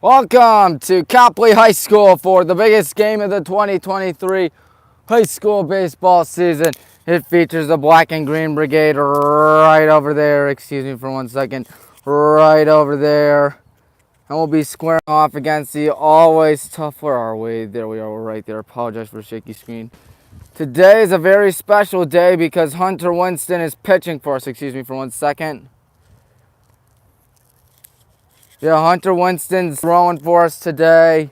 Welcome to Copley High School for the biggest game of the 2023 high school baseball season. It features the Black and Green Brigade right over there. Excuse me for 1 second. Right over there. And we'll be squaring off against the always tough. Where are we? There we are. We're right there. Apologize for the shaky screen. Today is a very special day because Hunter Winston is pitching for us. Excuse me for 1 second. Yeah, Hunter Winston's throwing for us today,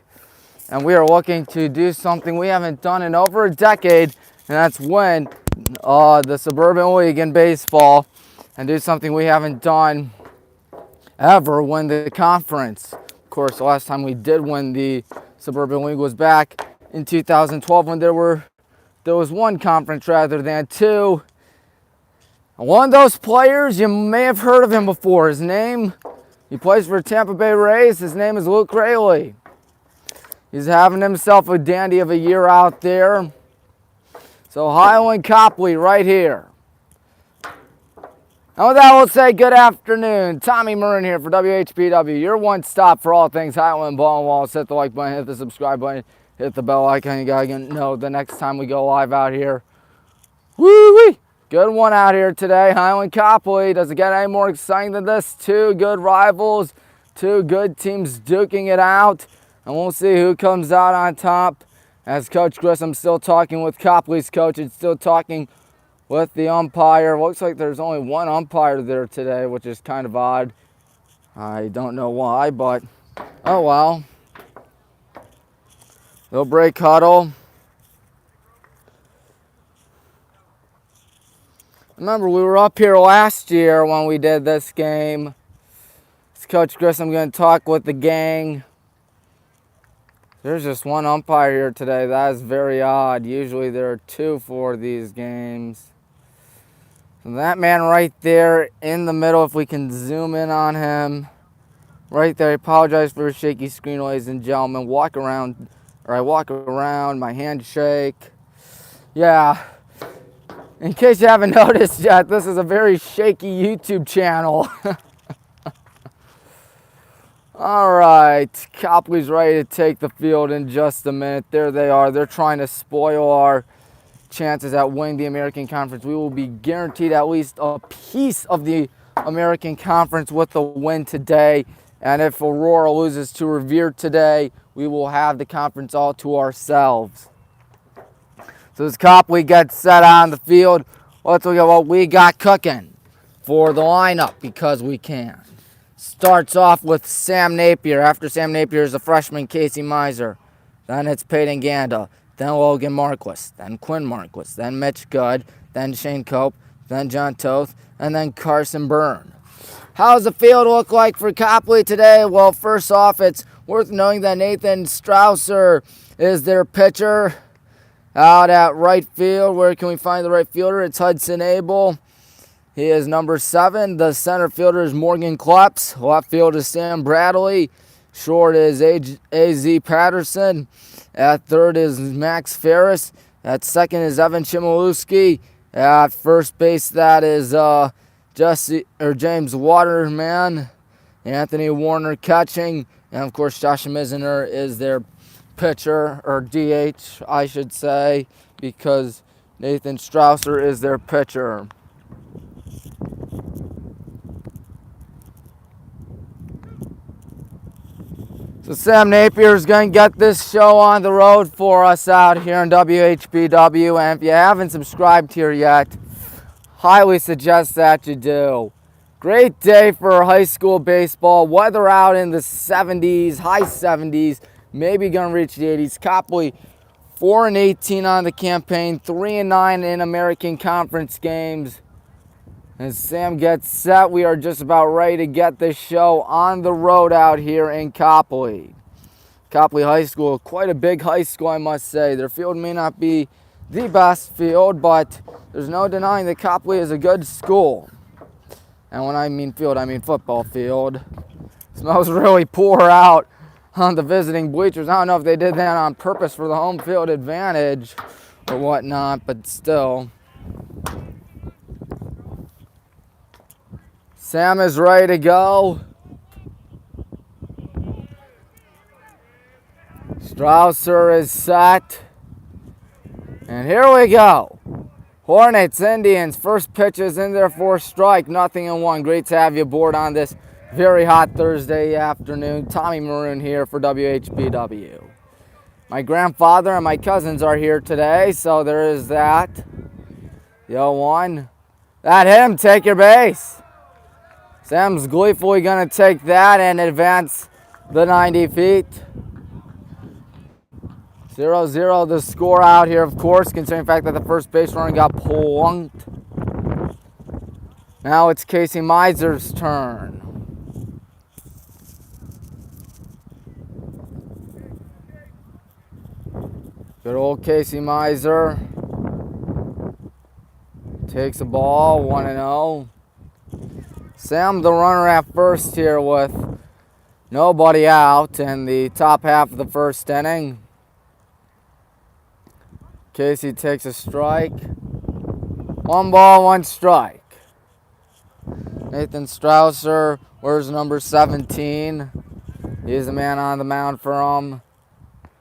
and we are looking to do something we haven't done in over a decade, and that's win the Suburban League in baseball, and do something we haven't done ever, win the conference. Of course, the last time we did win the Suburban League was back in 2012 when there was one conference rather than two. And one of those players, you may have heard of him before. He plays for Tampa Bay Rays. His name is Luke Raley. He's having himself a dandy of a year out there. So Highland Copley right here. And with that, we'll say good afternoon. Tommy Murrin here for WHPW, your one stop for all things Highland ball and walls. Hit the like button, hit the subscribe button, hit the bell icon. You gotta know the next time we go live out here. Woo-wee! Good one out here today. Highland Copley. Does it get any more exciting than this? Two good rivals, two good teams duking it out. And we'll see who comes out on top. As Coach Grissom's still talking with Copley's coach and still talking with the umpire. Looks like there's only one umpire there today, which is kind of odd. I don't know why, but oh well. They'll break huddle. Remember, we were up here last year when we did this game. It's Coach Grissom going to talk with the gang. There's just one umpire here today. That is very odd. Usually there are two for these games. And that man right there in the middle, if we can zoom in on him. Right there. I apologize for a shaky screen, ladies and gentlemen. I walk around, my handshake. Yeah. In case you haven't noticed yet, this is a very shaky YouTube channel. All right, Copley's ready to take the field in just a minute. There they are. They're trying to spoil our chances at winning the American Conference. We will be guaranteed at least a piece of the American Conference with the win today. And if Aurora loses to Revere today, we will have the conference all to ourselves. So as Copley gets set on the field, let's look at what we got cooking for the lineup because we can. Starts off with Sam Napier. After Sam Napier is the freshman Casey Miser. Then it's Peyton Ganda. Then Logan Marquis. Then Quinn Marquis. Then Mitch Good. Then Shane Cope. Then John Toth. And then Carson Byrne. How's the field look like for Copley today? Well, first off, it's worth knowing that Nathan Strausser is their pitcher. Out at right field, where can we find the right fielder? It's Hudson Abel. He is number 7. The center fielder is Morgan Kleps. Left field is Sam Bradley. Short is A.Z. Patterson. At third is Max Ferris. At second is Evan Chmielewski. At first base, that is James Waterman. Anthony Warner catching. And, of course, Josh Misner is their pitcher, or DH, I should say, because Nathan Strausser is their pitcher. So Sam Napier is going to get this show on the road for us out here in WHBW, and if you haven't subscribed here yet, highly suggest that you do. Great day for high school baseball. Weather out in the 70s, high 70s. Maybe going to reach the 80s. Copley 4-18 on the campaign, 3-9 in American Conference games. As Sam gets set, we are just about ready to get this show on the road out here in Copley. Copley High School, quite a big high school, I must say. Their field may not be the best field, but there's no denying that Copley is a good school. And when I mean field, I mean football field. Smells really poor out on the visiting bleachers. I don't know if they did that on purpose for the home field advantage or whatnot, but still. Sam is ready to go. Strausser is set. And here we go. Hornets, Indians, first pitch is in there for a strike, 0-1. Great to have you aboard on this very hot Thursday afternoon. Tommy Maroon here for WHBW. My grandfather and my cousins are here today, so there is that. The 0-1. That hit him, take your base. Sam's gleefully going to take that and advance the 90 feet. 0-0 the score out here, of course, considering the fact that the first base runner got plunked. Now it's Casey Miser's turn. Good old Casey Miser. Takes the ball, 1-0. Sam, the runner at first here with nobody out in the top half of the first inning. Casey takes a strike. 1 ball, 1 strike. Nathan Strausser wears number 17. He's the man on the mound for him.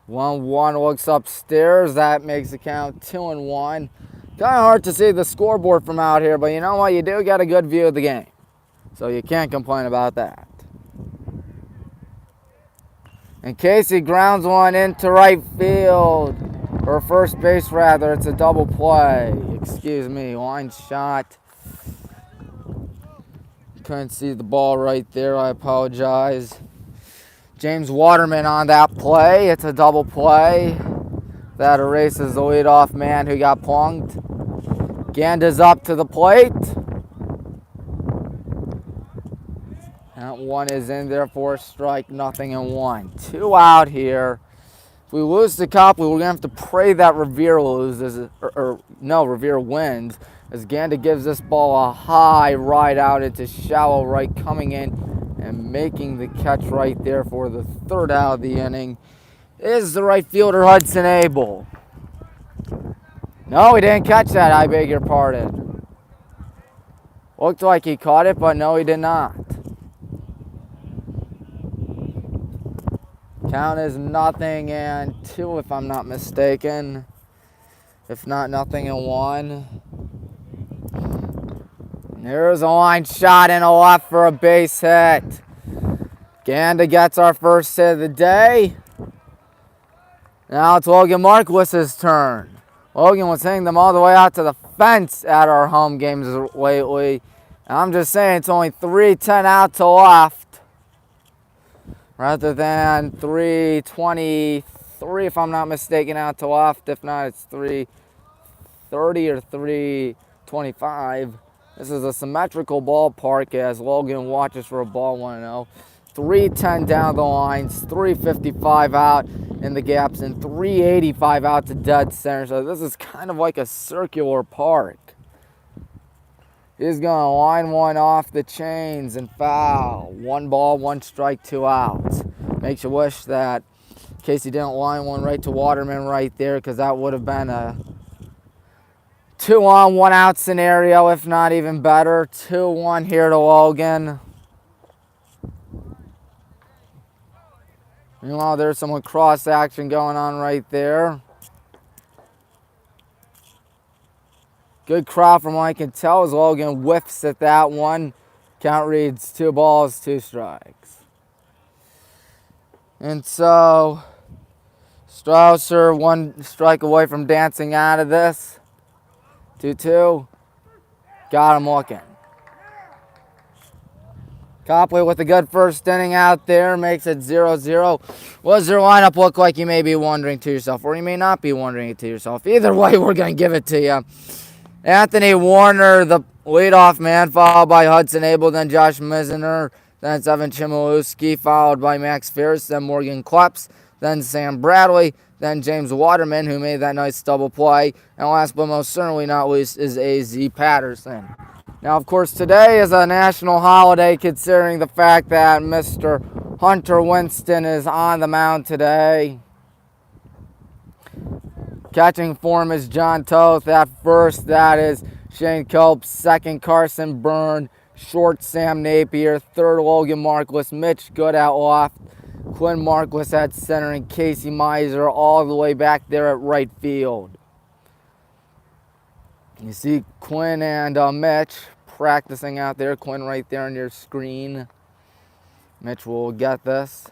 1-1 looks upstairs. That makes the count 2-1. Kind of hard to see the scoreboard from out here, but you know what? You do get a good view of the game. So you can't complain about that. And Casey grounds one into right field. Or first base, rather. It's a double play. Excuse me. Line shot. Couldn't see the ball right there. I apologize. James Waterman on that play. It's a double play. That erases the leadoff man who got plunked. Ganda's up to the plate. That one is in there for a strike. 0-1. 2 out here. If we lose to Copley, we're going to have to pray that Revere loses, Revere wins, as Ganda gives this ball a high ride out into shallow right, coming in and making the catch right there for the 3rd out of the inning is the right fielder, Hudson Abel. No, he didn't catch that, I beg your pardon. Looked like he caught it, but no, he did not. Count is 0-2 if I'm not mistaken. If not, 0-1. There's a line shot in a left for a base hit. Ganda gets our first hit of the day. Now it's Logan Marquis's turn. Logan was hitting them all the way out to the fence at our home games lately. And I'm just saying it's only 3:10 out to left. Rather than 3:23, if I'm not mistaken, out to left. If not, it's 3:30 or 3:25. This is a symmetrical ballpark as Logan watches for a ball 1-0. 3:10 down the lines, 3:55 out in the gaps, and 3:85 out to dead center. So this is kind of like a circular park. He's going to line one off the chains and foul. 1 ball, 1 strike, 2 outs. Makes you wish that Casey didn't line one right to Waterman right there, because that would have been a 2-on, 1 out scenario, if not even better. 2-1 here to Logan. Meanwhile, there's some lacrosse action going on right there. Good crowd from what I can tell as Logan whiffs at that one. Count reads 2 balls, 2 strikes. And so, Strausser 1 strike away from dancing out of this. 2-2. Got him looking. Copley with a good first inning out there, makes it 0-0. What does their lineup look like, you may be wondering to yourself, or you may not be wondering it to yourself. Either way, we're going to give it to you. Anthony Warner, the leadoff man, followed by Hudson Abel, then Josh Mizner, then it's Evan Chmielewski, followed by Max Ferris, then Morgan Kleps, then Sam Bradley, then James Waterman, who made that nice double play, and last but most certainly not least is A.Z. Patterson. Now, of course, today is a national holiday, considering the fact that Mr. Hunter Winston is on the mound today. Catching for him is John Toth. At first, that is Shane Cope. Second, Carson Byrne. Short, Sam Napier. Third, Logan Marquis. Mitch Good at left. Quinn Marquis at center, and Casey Miser all the way back there at right field. You see Quinn and Mitch practicing out there. Quinn right there on your screen. Mitch will get this.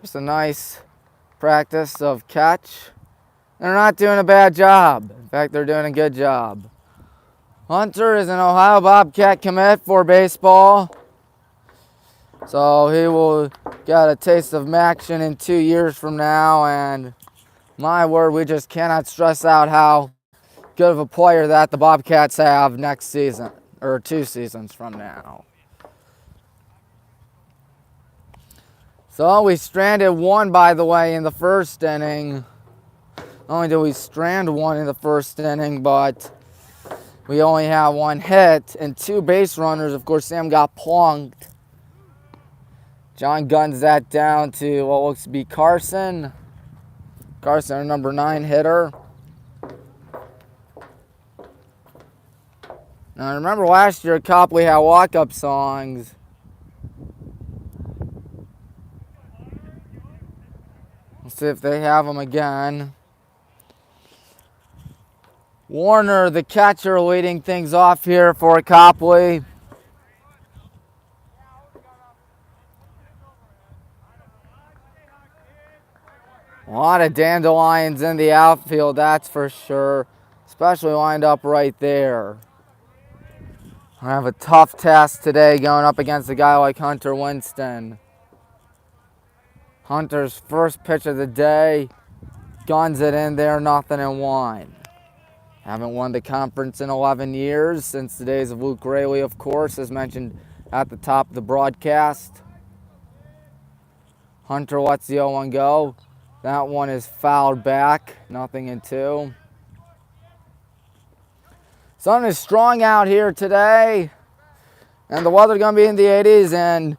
Just a nice practice of catch. They're not doing a bad job. In fact, they're doing a good job. Hunter is an Ohio Bobcat commit for baseball. So he will get a taste of action in 2 years from now. And my word, we just cannot stress out how good of a player that the Bobcats have next season, or 2 seasons from now. So we stranded one, by the way, in the first inning. Not only did we strand one in the first inning, but we only had 1 hit and 2 base runners. Of course, Sam got plunked. John guns that down to what looks to be Carson. Carson, our number 9 hitter. Now, I remember last year Copley had walk-up songs. Let's see if they have them again. Warner, the catcher, leading things off here for Copley. A lot of dandelions in the outfield, that's for sure. Especially lined up right there. I have a tough task today going up against a guy like Hunter Winston. Hunter's first pitch of the day. Guns it in there, 0-1. Haven't won the conference in 11 years, since the days of Luke Raley, of course, as mentioned at the top of the broadcast. Hunter lets the 0-1 go. That one is fouled back, 0-2. Sun is strong out here today, and the weather's going to be in the 80s, and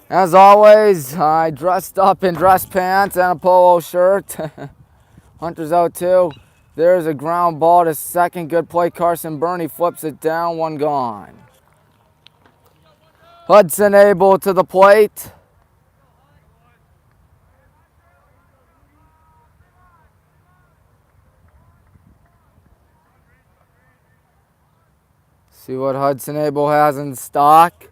as always, I dressed up in dress pants and a polo shirt. Hunter's 0-2. There's a ground ball to second. Good play. Carson Burney flips it down. 1 gone. Hudson Abel to the plate. See what Hudson Abel has in stock.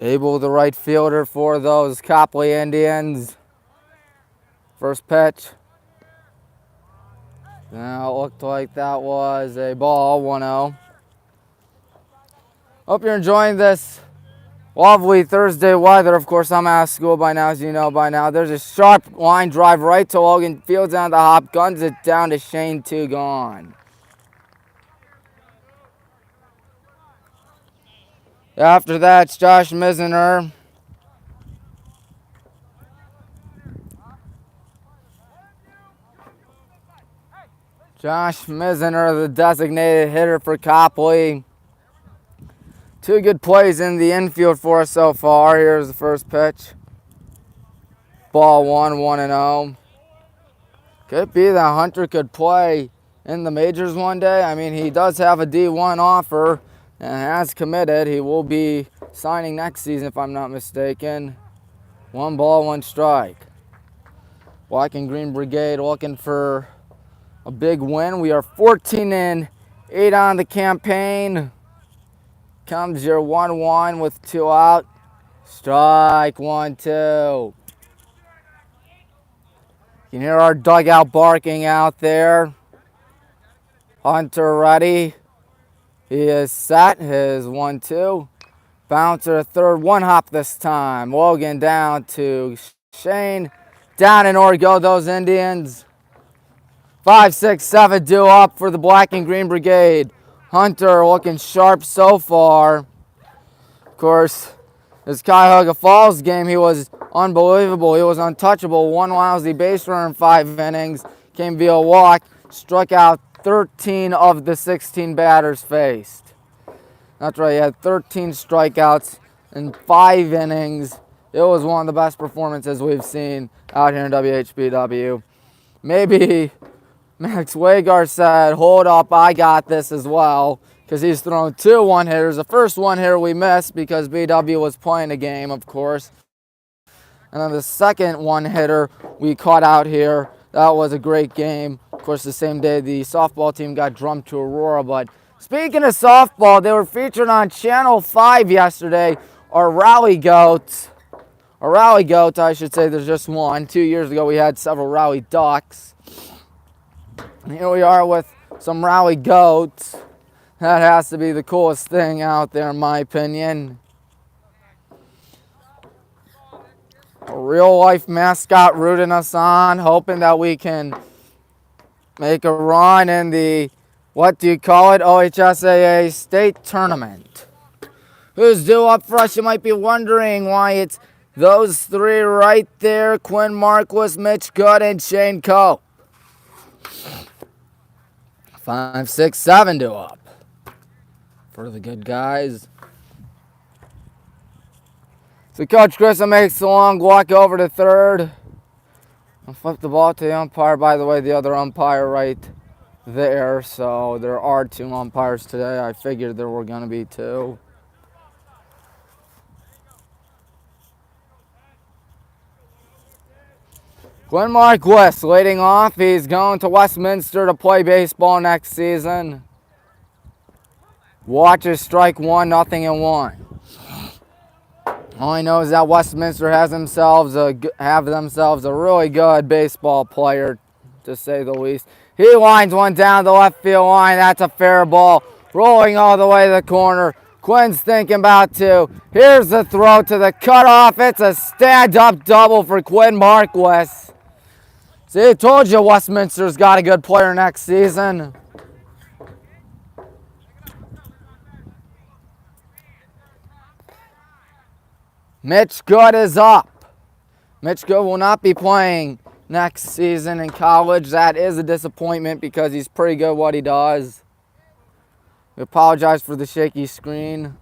Abel, the right fielder for those Copley Indians. First pitch. Now it looked like that was a ball, 1-0. Hope you're enjoying this lovely Thursday weather. Of course, I'm out of school by now, as you know by now. There's a sharp line drive right to Logan. Fields on the hop, guns it down to Shane, 2 gone. After that, it's Josh Misner. Josh Misner, the designated hitter for Copley. 2 good plays in the infield for us so far. Here's the first pitch. Ball 1, 1-0. Could be that Hunter could play in the majors one day. I mean, he does have a D1 offer and has committed. He will be signing next season, if I'm not mistaken. 1 ball, 1 strike. Black and Green Brigade looking for a big win. We are 14-8 on the campaign. Comes your 1-1 with 2 out. Strike 1-2. You can hear our dugout barking out there. Hunter ready. He is set. His 1-2. Bouncer third. 1 hop this time. Logan down to Shane. Down and or go those Indians. 5, 6, 7 due up for the Black and Green Brigade. Hunter looking sharp so far. Of course, this Cuyahoga Falls game, he was unbelievable. He was untouchable. 1 lousy base runner in 5 innings. Came via walk. Struck out 13 of the 16 batters faced. That's right, he had 13 strikeouts in 5 innings. It was one of the best performances we've seen out here in WHBW. Maybe Max Wagar said, hold up, I got this as well. because he's thrown 2 one-hitters. The first one-hitter we missed because BW was playing a game, of course. And then the second one-hitter we caught out here. That was a great game. Of course, the same day the softball team got drummed to Aurora. But speaking of softball, they were featured on Channel 5 yesterday. Our Rally Goats. Our Rally Goats, I should say, there's just one. 2 years ago, we had several Rally Ducks. And here we are with some Rally Goats. That has to be the coolest thing out there, in my opinion. A real-life mascot rooting us on, hoping that we can make a run in the, what do you call it, OHSAA state tournament. Who's due up for us? You might be wondering why it's those 3 right there, Quinn Marquis, Mitch Good, and Shane Cope. 5, 6, 7 due up for the good guys. So Coach Grissom makes the long walk over to third. I'll flip the ball to the umpire. By the way, the other umpire right there. So there are 2 umpires today. I figured there were going to be 2. Glenn Marquis leading off. He's going to Westminster to play baseball next season. Watches strike 1, 0-1. All I know is that Westminster have themselves a really good baseball player, to say the least. He lines one down the left field line. That's a fair ball. Rolling all the way to the corner. Quinn's thinking about 2. Here's the throw to the cutoff. It's a stand-up double for Quinn Marquis. See, I told you Westminster's got a good player next season. Mitch Good is up. Mitch Good will not be playing next season in college. That is a disappointment because he's pretty good at what he does. We apologize for the shaky screen.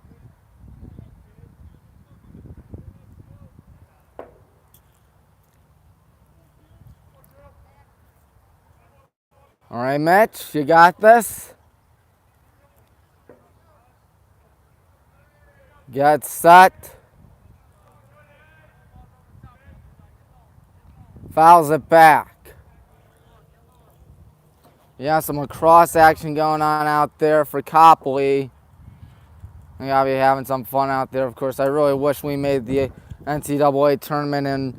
All right, Mitch, you got this. Get set. Fouls it back. Yeah, some lacrosse action going on out there for Copley. We gotta be having some fun out there. Of course, I really wish we made the NCAA tournament in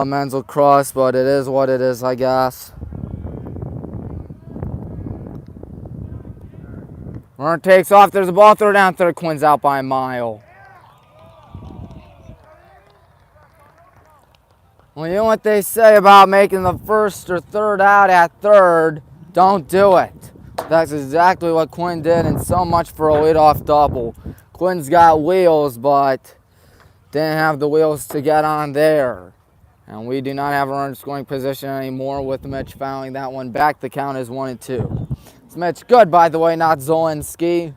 men's lacrosse, but it is what it is, I guess. Runner takes off. There's a ball. Throw down third. Quinn's out by a mile. Well, you know what they say about making the first or third out at third. Don't do it. That's exactly what Quinn did, and so much for a leadoff double. Quinn's got wheels, but didn't have the wheels to get on there. And we do not have a runner scoring position anymore with Mitch fouling that one back. The count is 1-2. It's Mitch Good, by the way, not Zolinski.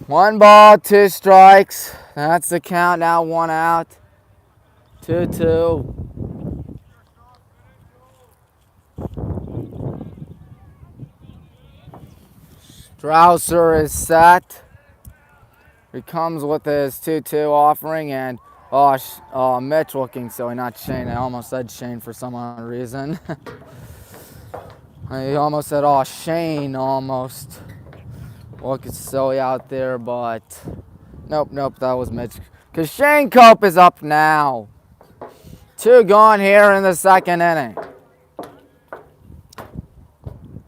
One ball, 2 strikes. That's the count. Now 1 out. 2-2. Strausser is set. He comes with his 2-2 offering, and Mitch looking silly, not Shane. I almost said Shane for some odd reason. I almost said, Shane almost. Looking silly out there, but nope, that was Mitch. Because Shane Cope is up now. 2 gone here in the second inning.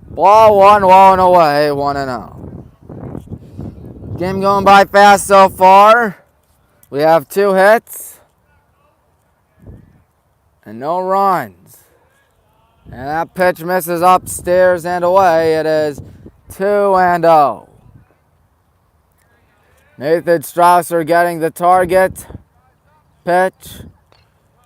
Ball 1 rolling away, 1-0. Game going by fast so far. We have 2 hits and no runs. And that pitch misses upstairs and away. It is 2-0. Nathan Strausser getting the target. Pitch.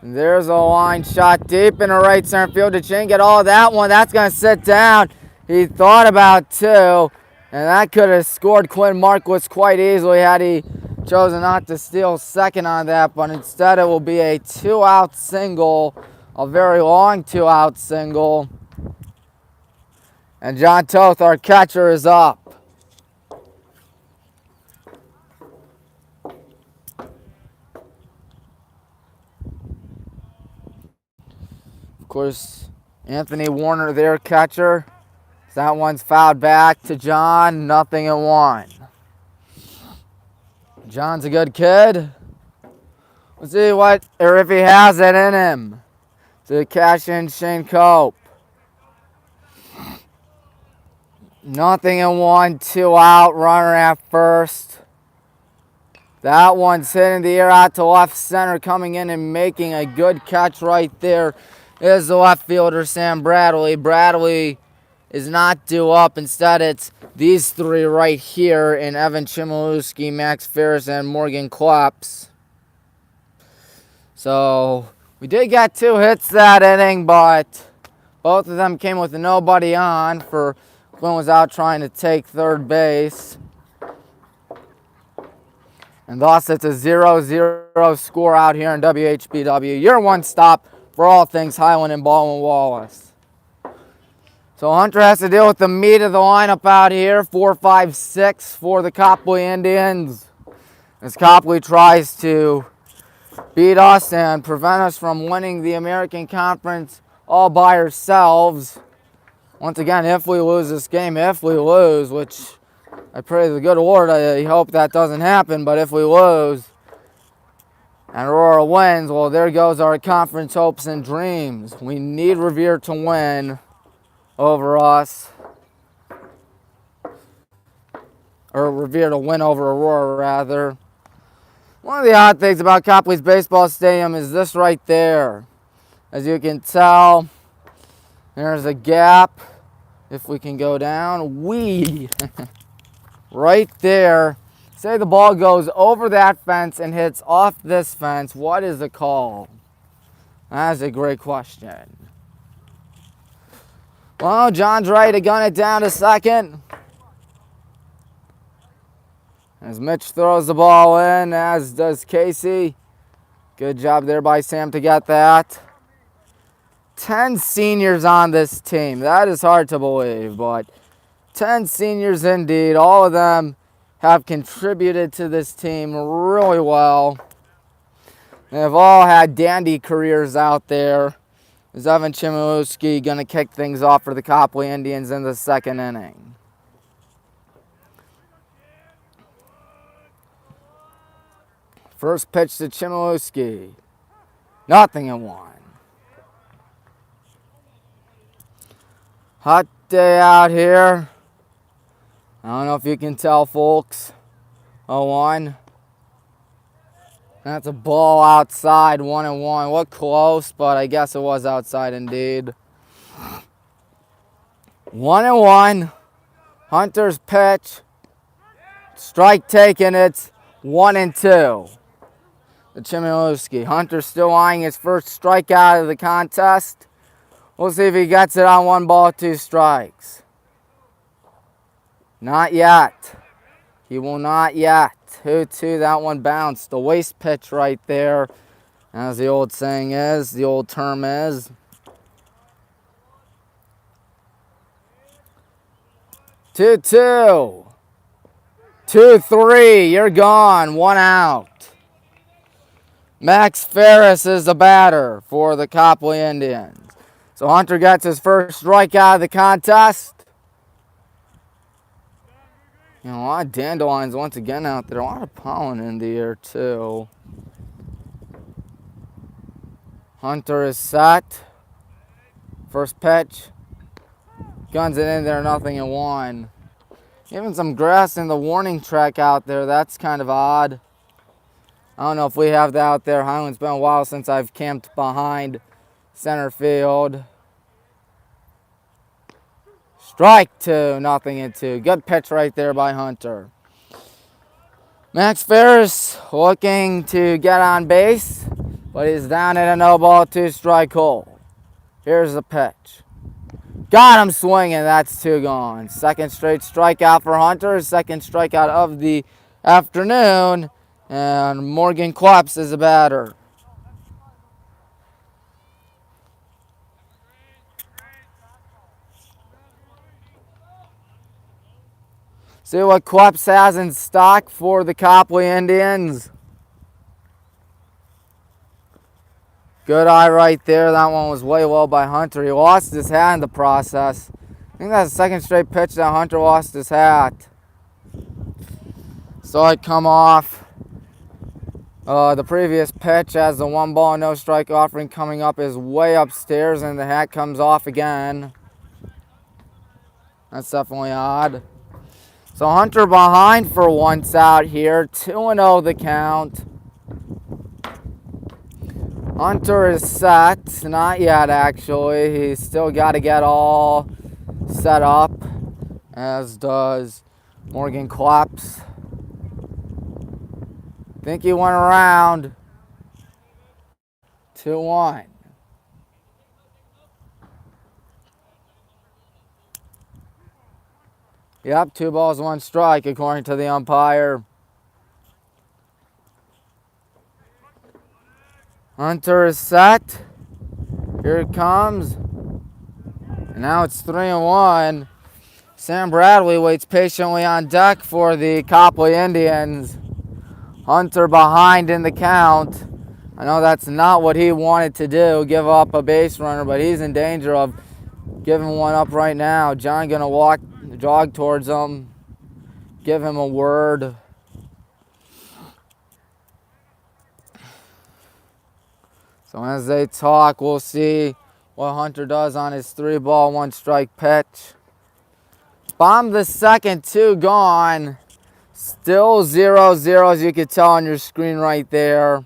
And there's a line shot deep in the right center field. Did Shane get all of that one? That's going to sit down. He thought about 2. And that could have scored Quinn Marquis quite easily had he chosen not to steal second on that. But instead it will be a 2-out single. A very long 2-out single. And John Toth, our catcher, is up. Of course, Anthony Warner, their catcher. That one's fouled back to John. 0-1. John's a good kid. Let's see what, or if he has it in him, to cash in Shane Cope. 0-1, 2 out, runner at first. That one's hitting the air out to left center, coming in and making a good catch right there is the left fielder, Sam Bradley. Bradley is not due up. Instead, it's these three right here in Evan Chmielewski, Max Ferris, and Morgan Kleps. So we did get 2 hits that inning, but both of them came with nobody on for Quinn was out trying to take third base. And thus it's a 0-0 score out here in WHBW. Your one stop for all things Highland and Baldwin Wallace. So Hunter has to deal with the meat of the lineup out here. 4-5-6 for the Copley Indians. As Copley tries to beat us and prevent us from winning the American Conference all by ourselves. Once again, if we lose this game, if we lose, which I pray to the good Lord, I hope that doesn't happen, but if we lose and Aurora wins, well, there goes our conference hopes and dreams. We need Revere to win over us, or Revere to win over Aurora, rather. One of the odd things about Copley's baseball stadium is this right there. As you can tell, there's a gap. If we can go down, right there. Say the ball goes over that fence and hits off this fence. What is the call? That's a great question. Well, John's ready to gun it down to second. As Mitch throws the ball in, as does Casey. Good job there by Sam to get that. 10 seniors on this team. That is hard to believe, but 10 seniors indeed. All of them have contributed to this team really well. They've all had dandy careers out there. Is Evan Chmielewski going to kick things off for the Copley Indians in the second inning? First pitch to Chmielewski. 0-1. Hot day out here. I don't know if you can tell, folks. 0-1. That's a ball outside, 1-1. What close, but I guess it was outside indeed. 1-1. Hunter's pitch. Strike taken. It's 1-2. The Chmielewski. Hunter still eyeing his first strikeout of the contest. We'll see if he gets it on 1 ball, 2 strikes. Not yet. He will not yet. 2-2, that one bounced. The waste pitch right there. As the old saying is, the old term is. 2-2. 2-3, you're gone. 1 out. Max Ferris is the batter for the Copley Indians. So Hunter gets his first strikeout of the contest. You know, a lot of dandelions once again out there. A lot of pollen in the air too. Hunter is set. First pitch. Guns it in there, 0-1. Even some grass in the warning track out there. That's kind of odd. I don't know if we have that out there. Highland's been a while since I've camped behind center field. Strike 2, 0-2. Good pitch right there by Hunter. Max Ferris looking to get on base, but he's down at a no ball, 2 strike hole. Here's the pitch. Got him swinging. That's 2 gone. Second straight strikeout for Hunter. Second strikeout of the afternoon. And Morgan Kleps is a batter. See what Kleps has in stock for the Copley Indians. Good eye right there. That one was way low by Hunter. He lost his hat in the process. I think that's the second straight pitch that Hunter lost his hat. Saw it come off the previous pitch as the 1 ball, no strike offering coming up is way upstairs and the hat comes off again. That's definitely odd. So Hunter behind for once out here. 2-0 the count. Hunter is set. Not yet, actually. He's still got to get all set up, as does Morgan Kleps. Think he went around. 2-1. Yep, 2 balls, 1 strike, according to the umpire. Hunter is set. Here it comes. And now it's 3-1. Sam Bradley waits patiently on deck for the Copley Indians. Hunter behind in the count. I know that's not what he wanted to do, give up a base runner, but he's in danger of giving one up right now. John gonna jog towards him, give him a word. So as they talk, we'll see what Hunter does on his 3 ball, 1 strike pitch. Bomb the second, 2 gone. Still 0-0, as you can tell on your screen right there.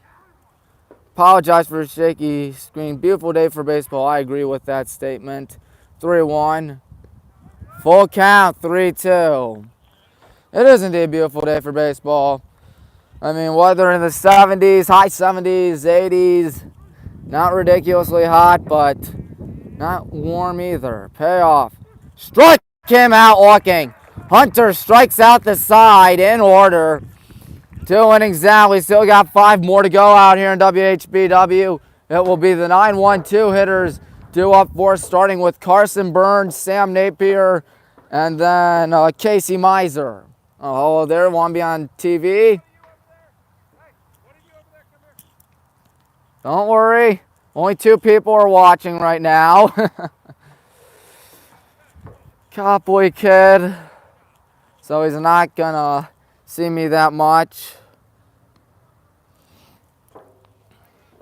Apologize for the shaky screen. Beautiful day for baseball. I agree with that statement. 3-1. Full count, 3-2. It is indeed a beautiful day for baseball. I mean, weather in the 70s, high 70s, 80s. Not ridiculously hot, but not warm either. Payoff. Strike him out looking. Hunter strikes out the side in order. 2 innings down. We still got 5 more to go out here in WHBW. It will be the 9-1-2 hitters due up for us, starting with Carson Burns, Sam Napier, and then Casey Miser. Oh, hello there. Want to be on TV? Don't worry. Only 2 people are watching right now. Copley kid. So he's not going to see me that much.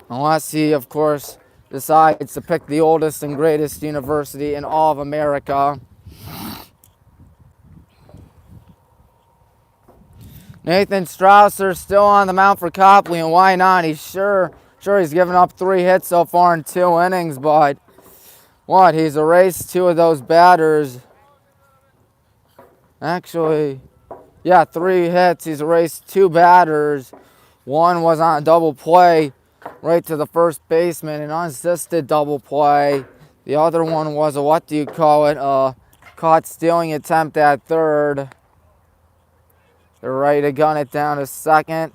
Unless he, of course, decides to pick the oldest and greatest university in all of America. Nathan Strausser still on the mound for Copley, and why not? He's sure he's given up 3 hits so far in 2 innings, but what? He's erased 2 of those batters. Actually, yeah, 3 hits. He's erased 2 batters. 1 was on a double play right to the first baseman, an unassisted double play. The other one was a, what do you call it, caught stealing attempt at third. They're ready to gun it down to second.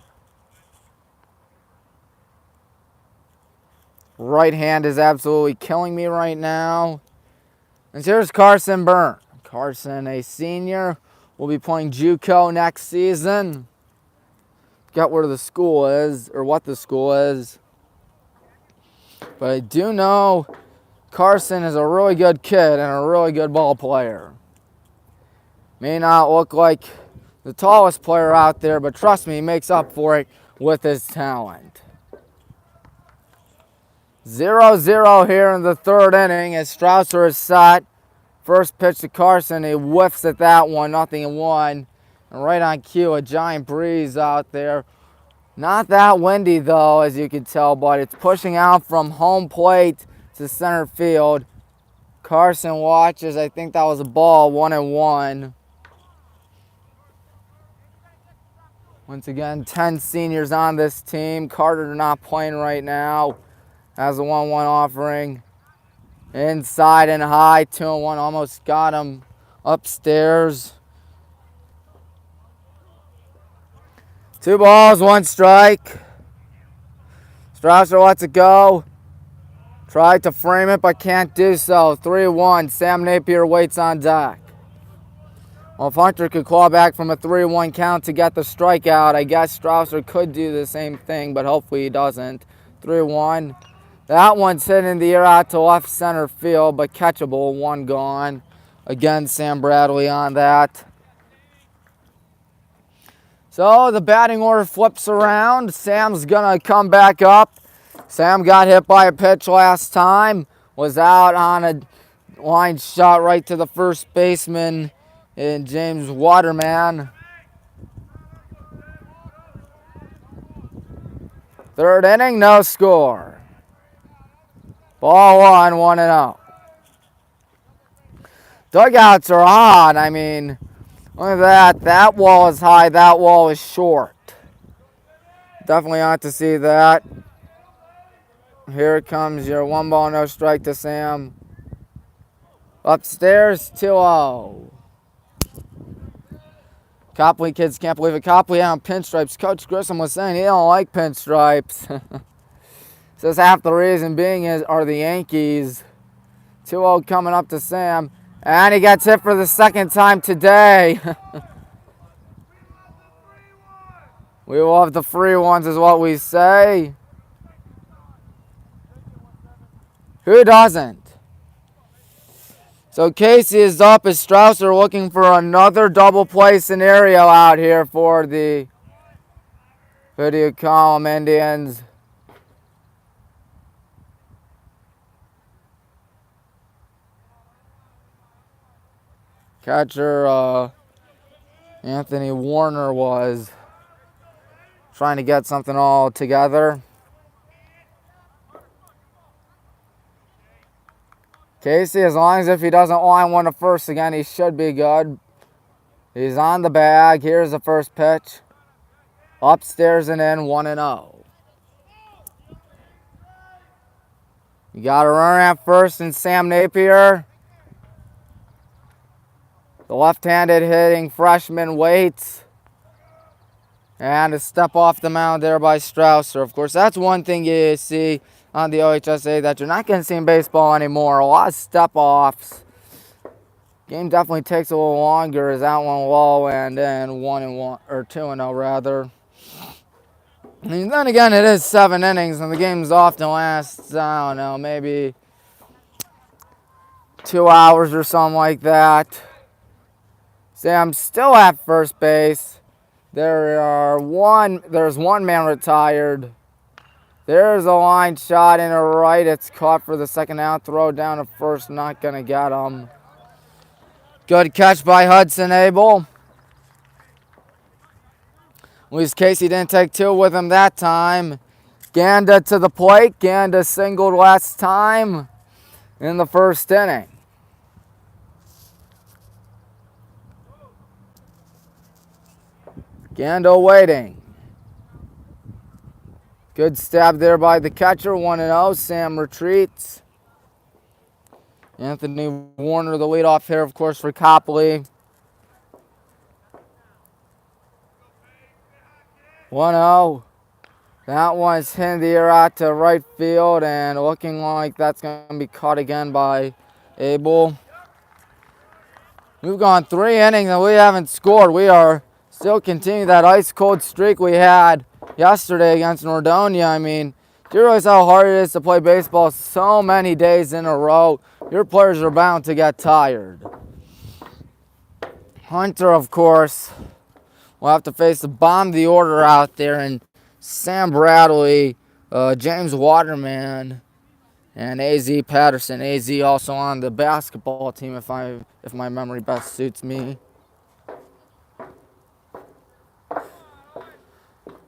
Right hand is absolutely killing me right now. And here's Carson Burns. Carson, a senior, will be playing JUCO next season. Forgot where the school is, or what the school is. But I do know Carson is a really good kid and a really good ball player. May not look like the tallest player out there, but trust me, he makes up for it with his talent. 0-0 here in the 3rd inning as Strausser is set. First pitch to Carson, he whiffs at that one, 0-1. And right on cue, a giant breeze out there. Not that windy though, as you can tell, but it's pushing out from home plate to center field. Carson watches, I think that was a ball, 1-1. Once again, 10 seniors on this team. Carter not playing right now. Has a 1-1 offering. Inside and high, 2-1, almost got him upstairs. 2 balls, 1 strike. Strausser lets it go. Tried to frame it, but can't do so. 3-1, Sam Napier waits on deck. Well, if Hunter could claw back from a 3-1 count to get the strikeout, I guess Strausser could do the same thing, but hopefully he doesn't. 3-1. That one's hit in the air out to left center field, but catchable. 1 gone. Again, Sam Bradley on that. So the batting order flips around. Sam's going to come back up. Sam got hit by a pitch last time. Was out on a line shot right to the first baseman in James Waterman. Third inning, no score. Ball 1-0. Dugouts are on. I mean, look at that. That wall is high. That wall is short. Definitely ought to see that. Here comes your 1 ball, no strike to Sam. Upstairs, 2-0. Copley kids can't believe it. Copley on pinstripes. Coach Grissom was saying he don't like pinstripes. Says half the reason being are the Yankees. 2-0 coming up to Sam. And he gets hit for the second time today. We love the free ones is what we say. Who doesn't? So Casey is up as Strausser looking for another double play scenario out here for the video column Indians. Catcher Anthony Warner was trying to get something all together. Casey, as long as if he doesn't line one to first again, he should be good. He's on the bag. Here's the first pitch. Upstairs and in, 1-0. You got a runner at first in Sam Napier. The left-handed hitting freshman waits. And a step off the mound there by Strausser. Of course, that's one thing you see on the OHSA that you're not going to see in baseball anymore. A lot of step-offs. Game definitely takes a little longer as that one low and then 1-1 or 2-0 rather. And then again, it is 7 innings and the game's often lasts, I don't know, maybe 2 hours or something like that. Sam's still at first base. There's one man retired. There's a line shot in the right. It's caught for the second out. Throw down to first. Not going to get him. Good catch by Hudson Abel. At least Casey didn't take 2 with him that time. Ganda to the plate. Ganda singled last time in the first inning. Ganda waiting. Good stab there by the catcher. 1-0. Sam retreats. Anthony Warner, the leadoff hitter, of course, for Copley. 1-0. That one's hit in the air out to right field and looking like that's going to be caught again by Abel. We've gone 3 innings and we haven't scored. We are still continuing that ice-cold streak we had yesterday against Nordonia. I mean, do you realize how hard it is to play baseball so many days in a row? Your players are bound to get tired. Hunter, of course, will have to face the bomb the order out there, and Sam Bradley, James Waterman, and A.Z. Patterson. A.Z. also on the basketball team if my memory best suits me.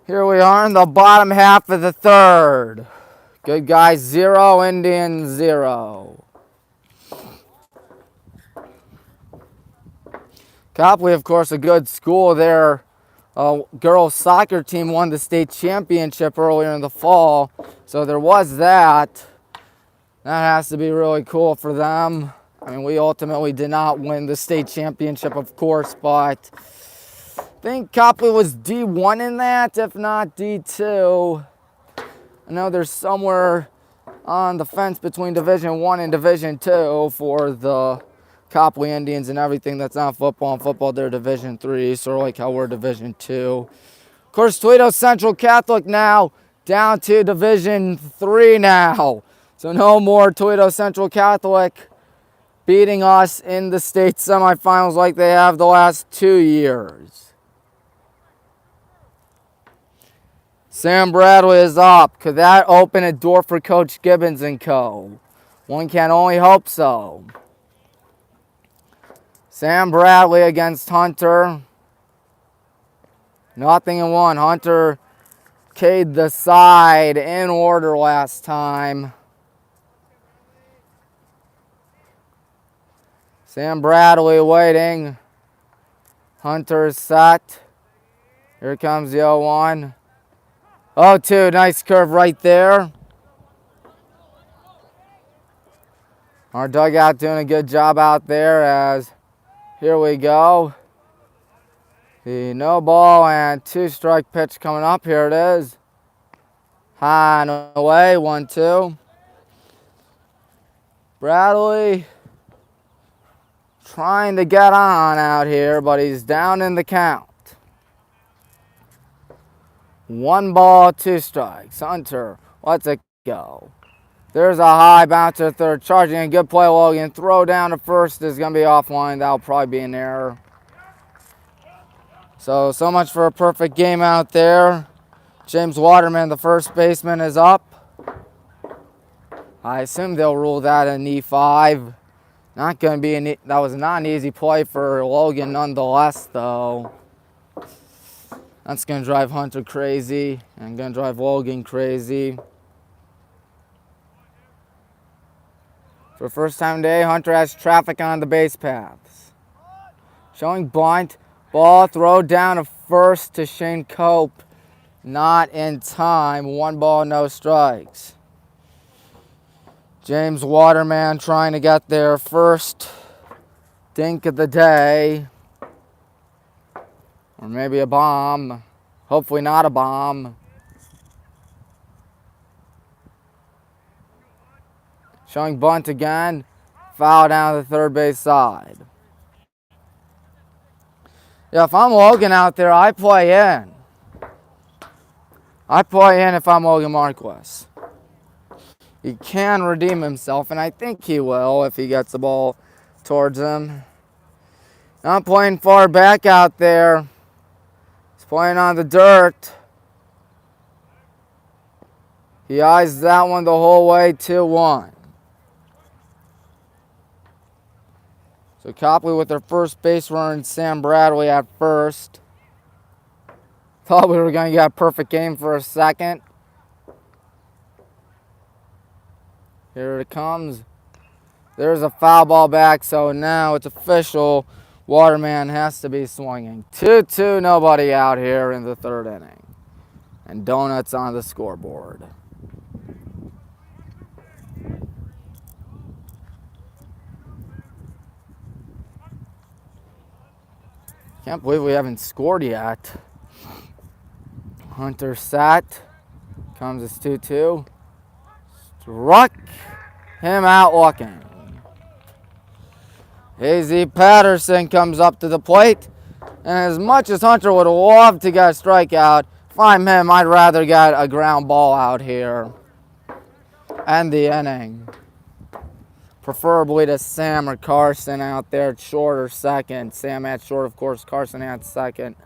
Here we are in the bottom half of the third. Good guys 0, Indians 0. Copley, of course, a good school there. Girls soccer team won the state championship earlier in the fall. So there was that. That has to be really cool for them. I mean, we ultimately did not win the state championship, of course, but I think Copley was D1 in that, if not D2. I know there's somewhere on the fence between Division 1 and Division 2 for the Copley Indians and everything that's not football. And football, they're Division III, sort of like how we're Division II. Of course, Toledo Central Catholic now down to Division III now. So no more Toledo Central Catholic beating us in the state semifinals like they have the last 2 years. Sam Bradley is up. Could that open a door for Coach Gibbons and co? One can only hope so. Sam Bradley against Hunter. 0-1. Hunter K'd the side in order last time. Sam Bradley waiting. Hunter's set. Here comes the 0-1. 0-2. Nice curve right there. Our dugout doing a good job out there as here we go. The no ball and 2-strike pitch coming up. Here it is. High and away. 1-2. Bradley trying to get on out here, but he's down in the count. 1 ball, 2 strikes. Hunter lets it go. There's a high bouncer third, charging a good play. Logan throw down to first is going to be offline. That'll probably be an error. So much for a perfect game out there. James Waterman, the first baseman, is up. I assume they'll rule that an E5. Not going to be that was not an easy play for Logan nonetheless, though. That's going to drive Hunter crazy and going to drive Logan crazy. For first time today, Hunter has traffic on the base paths. Showing bunt. Ball throw down to first to Shane Cope. Not in time. 1 ball, no strikes. James Waterman trying to get their first dink of the day. Or maybe a bomb. Hopefully not a bomb. Showing bunt again. Foul down the third base side. Yeah, if I'm Logan out there, I play in. I play in if I'm Logan Marquis. He can redeem himself, and I think he will if he gets the ball towards him. Not playing far back out there. He's playing on the dirt. He eyes that one the whole way, 2-1. So Copley with their first base runner and Sam Bradley at first. Thought we were going to get a perfect game for a second. Here it comes. There's a foul ball back, so now it's official. Waterman has to be swinging. 2-2, nobody out here in the third inning. And donuts on the scoreboard. Can't believe we haven't scored yet. Hunter sat. Comes as 2-2. Struck him out looking. A.Z. Patterson comes up to the plate. And as much as Hunter would love to get a strikeout, if I'm him, I'd rather get a ground ball out here. End the inning. Preferably to Sam or Carson out there at short or second. Sam at short, of course. Carson at second.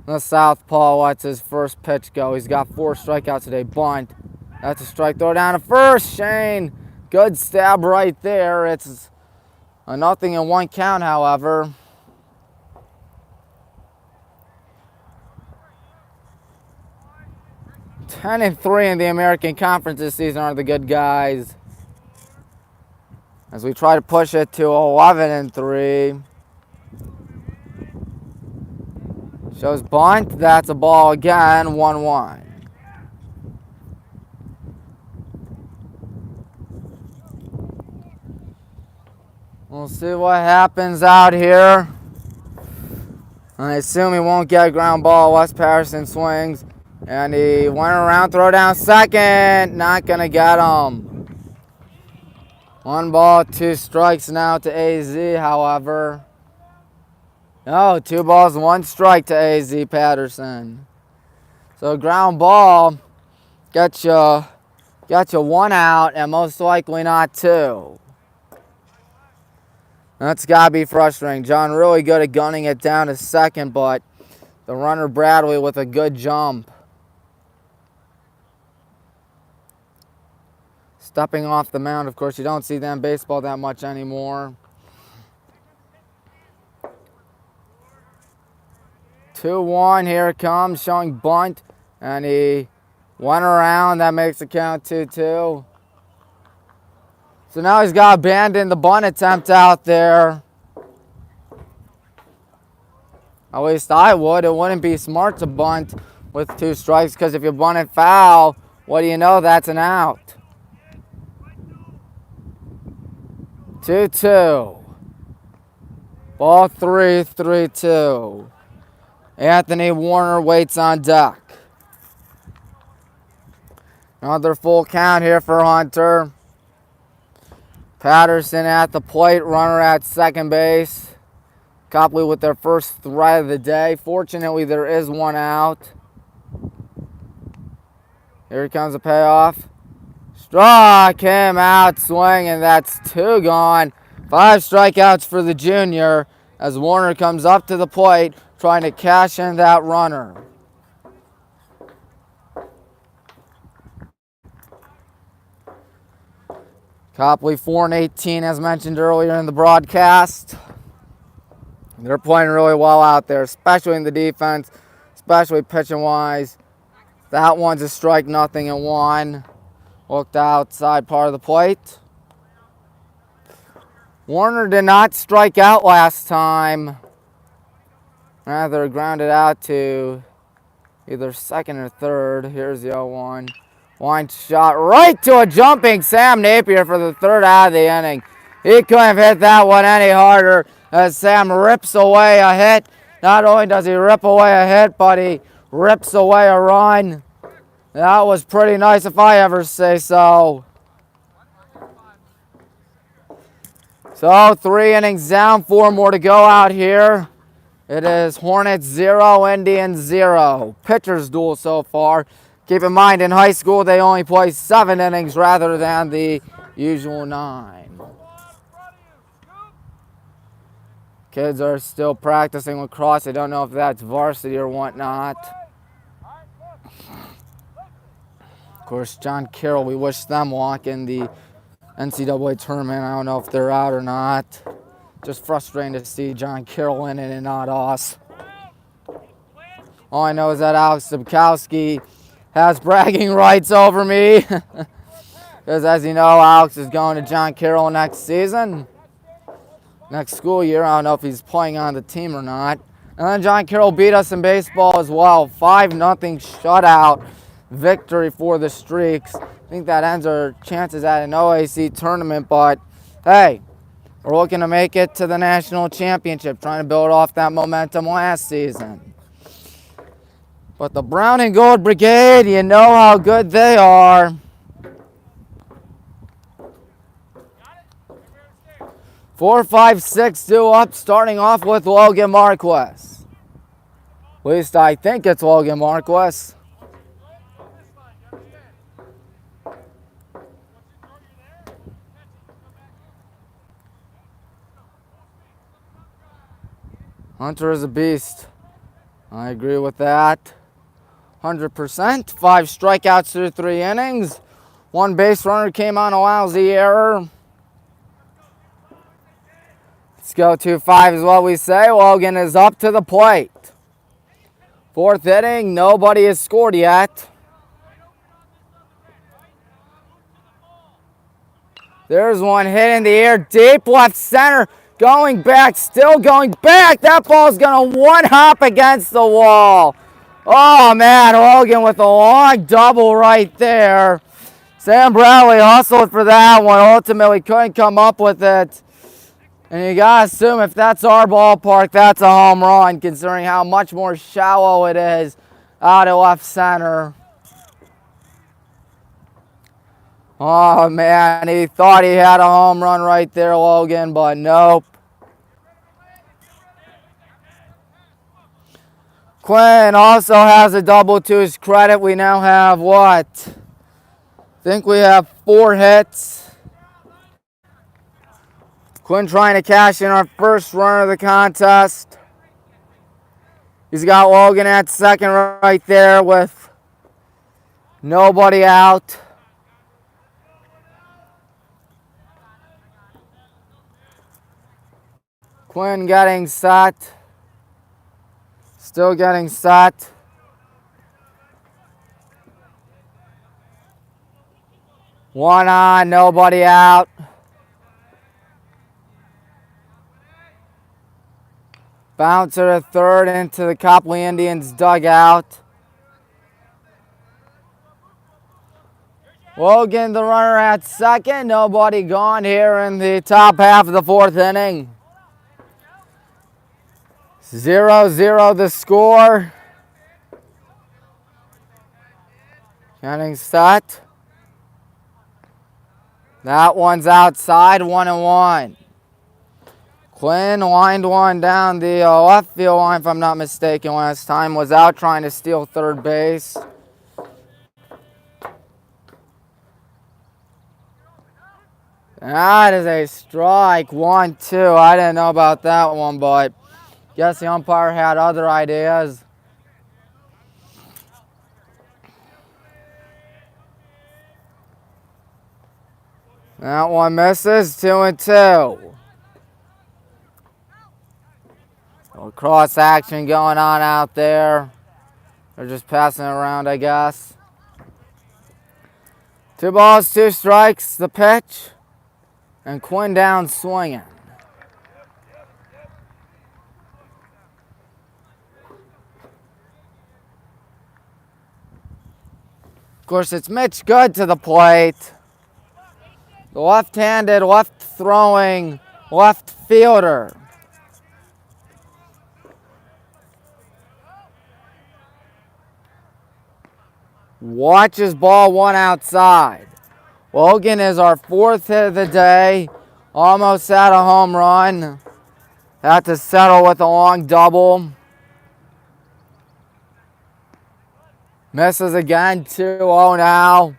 The southpaw lets his first pitch go. He's got 4 strikeouts today. Bunt. That's a strike. Throw down to first. Shane. Good stab right there. It's a 0-1 count, however. Ten and 3 in the American Conference this season are the good guys. As we try to push it to 11 and 3. Shows bunt. That's a ball again. 1-1. We'll see what happens out here. I assume he won't get a ground ball. Wes Patterson swings. And he went around, throw down second. Not going to get him. 1 ball, 2 strikes now to AZ, however. No, 2 balls, 1 strike to AZ Patterson. So ground ball, got you 1 out, and most likely not 2. That's got to be frustrating. John really good at gunning it down to second, but the runner Bradley with a good jump. Stepping off the mound, of course, you don't see that in baseball that much anymore. 2-1, here it comes, showing bunt, and he went around. That makes the count 2-2. So now he's got to abandon the bunt attempt out there. At least I would. It wouldn't be smart to bunt with 2 strikes, because if you bunt it foul, what do you know? That's an out. 2-2. Ball 3, 3-2. Anthony Warner waits on deck. Another full count here for Hunter. Patterson at the plate, runner at second base. Copley with their first threat of the day. Fortunately, there is 1 out. Here comes the payoff. Struck him out swinging. That's 2 gone. 5 strikeouts for the junior as Warner comes up to the plate trying to cash in that runner. Copley 4-18 as mentioned earlier in the broadcast. They're playing really well out there, especially in the defense, especially pitching wise. That one's a strike, 0-1. Looked outside part of the plate. Warner did not strike out last time. Rather grounded out to either second or third. Here's the 0-1. Line shot right to a jumping Sam Napier for the 3rd out of the inning. He couldn't have hit that one any harder as Sam rips away a hit. Not only does he rip away a hit, but he rips away a run. That was pretty nice if I ever say so. So 3 innings down, 4 more to go out here. It is Hornets 0, Indians 0. Pitchers duel so far. Keep in mind, in high school, they only play 7 innings rather than the usual 9. Kids are still practicing lacrosse. I don't know if that's varsity or whatnot. Of course, John Carroll, we wish them luck in the NCAA tournament. I don't know if they're out or not. Just frustrating to see John Carroll in it and not us. All I know is that Alex Zubkowski has bragging rights over me. Because as you know, Alex is going to John Carroll next season. Next school year. I don't know if he's playing on the team or not. And then John Carroll beat us in baseball as well. 5-0 shutout victory for the Streaks. I think that ends our chances at an OAC tournament. But hey, we're looking to make it to the national championship. Trying to build off that momentum last season. But the Brown and Gold Brigade, you know how good they are. Four, 5, 6, 2 up, starting off with Logan Marquez. At least I think it's Logan Marquez. Hunter is a beast. I agree with that. 100%. 5 strikeouts through 3 innings. 1 base runner came on a lousy error. Let's go 2-5 is what we say. Logan is up to the plate. 4th inning, nobody has scored yet. There's one hit in the air, deep left center. Going back, still going back. That ball's going to one-hop against the wall. Oh, man, Logan with a long double right there. Sam Bradley hustled for that one. Ultimately couldn't come up with it. And you got to assume if that's our ballpark, that's a home run, considering how much more shallow it is out of left center. Oh, man, he thought he had a home run right there, Logan, but nope. Quinn also has a double to his credit. We now have what? I think we have 4 hits. Quinn trying to cash in our first run of the contest. He's got Logan at second right there with nobody out. Quinn getting set. Still getting set. One on, nobody out. Bouncer to third into the Copley Indians dugout. Logan, the runner at second. Nobody gone here in the top half of the 4th inning. 0-0 the score. Getting set. That one's outside, 1-1. Quinn lined one down the left field line, if I'm not mistaken, last time. Was out trying to steal third base. That is a strike, 1-2. I didn't know about that one, but guess the umpire had other ideas. That one misses, 2-2. little cross action going on out there. They're just passing it around, I guess. 2 balls, 2 strikes, the pitch. And Quinn down swinging. Of course, it's Mitch Good to the plate. The left-handed, left-throwing, left fielder. Watches ball 1 outside. Logan is our 4th hit of the day. Almost had a home run. Had to settle with a long double. Misses again, 2-0 now.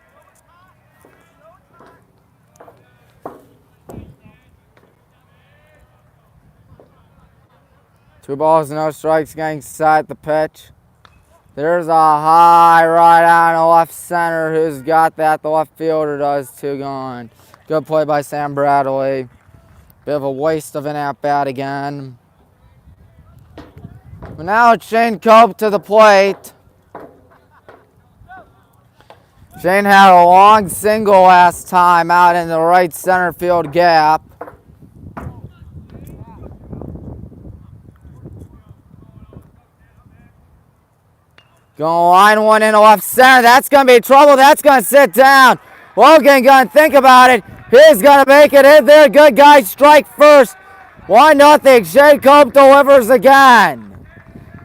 Two balls, no strikes, getting set, the pitch. There's a high right on the left center. Who's got that? The left fielder does, 2 gone. Good play by Sam Bradley. Bit of a waste of an at-bat again. But now it's Shane Cope to the plate. Shane had a long single last time out in the right center field gap. Gonna line one into left center. That's gonna be trouble. That's gonna sit down. Logan gonna think about it. He's gonna make it in there. Good guy, strike first. 1-0. Shane Cope delivers again.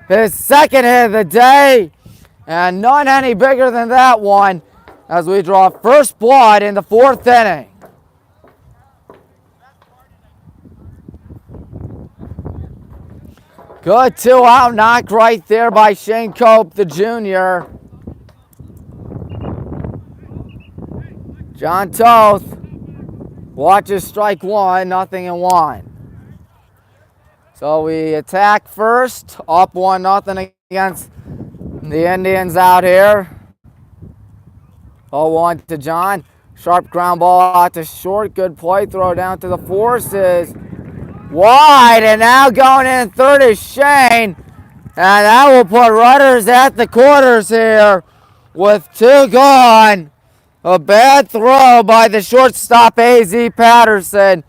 His 2nd hit of the day. And none any bigger than that one as we draw first blood in the 4th inning. Good 2-out knock right there by Shane Cope, the junior. John Toth watches strike 1, 0-1. So we attack first, up 1-0 against the Indians out here. 0-1 to John. Sharp ground ball out to short. Good play. Throw down to the forces. Wide. And now going in third is Shane. And that will put runners at the quarters here with 2 gone. A bad throw by the shortstop, A.Z. Patterson.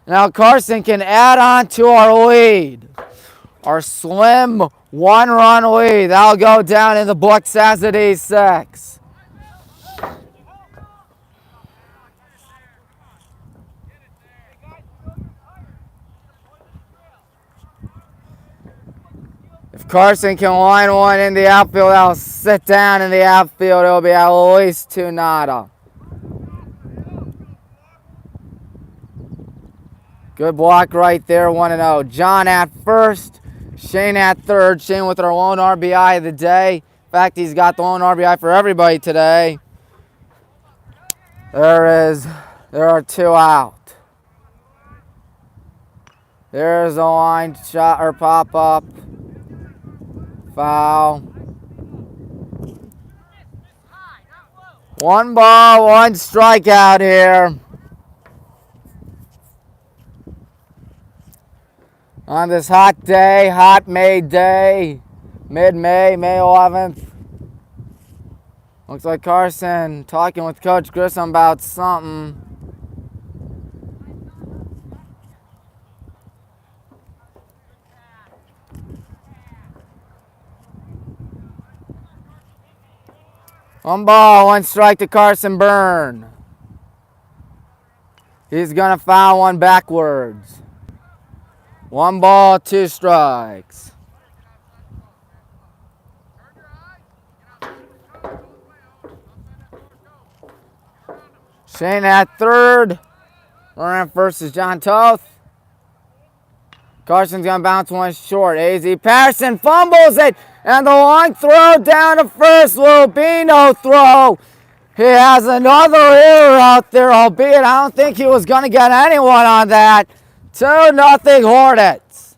Now Carson can add on to our lead. Our slim 1-run lead. That'll go down in the books as it is 6. If Carson can line one in the outfield, that'll sit down in the outfield. It'll be at least 2-0. Good block right there, 1-0. John at first, Shane at third. Shane with our lone RBI of the day. In fact, he's got the lone RBI for everybody today. There are 2 out. There's a line shot or pop up. Foul. 1 ball, 1 strikeout here. On this hot day, hot May day, mid-May, May 11th. Looks like Carson talking with Coach Grissom about something. One ball, 1 strike to Carson Byrne. He's gonna foul 1 backwards. 1 ball, 2 strikes. Shane at third. Runner at first is John Toth. Carson's going to bounce 1 short. A.Z. Patterson fumbles it. And the long throw down to first will be no throw. He has another error out there, albeit I don't think he was going to get anyone on that. 2-0 Hornets.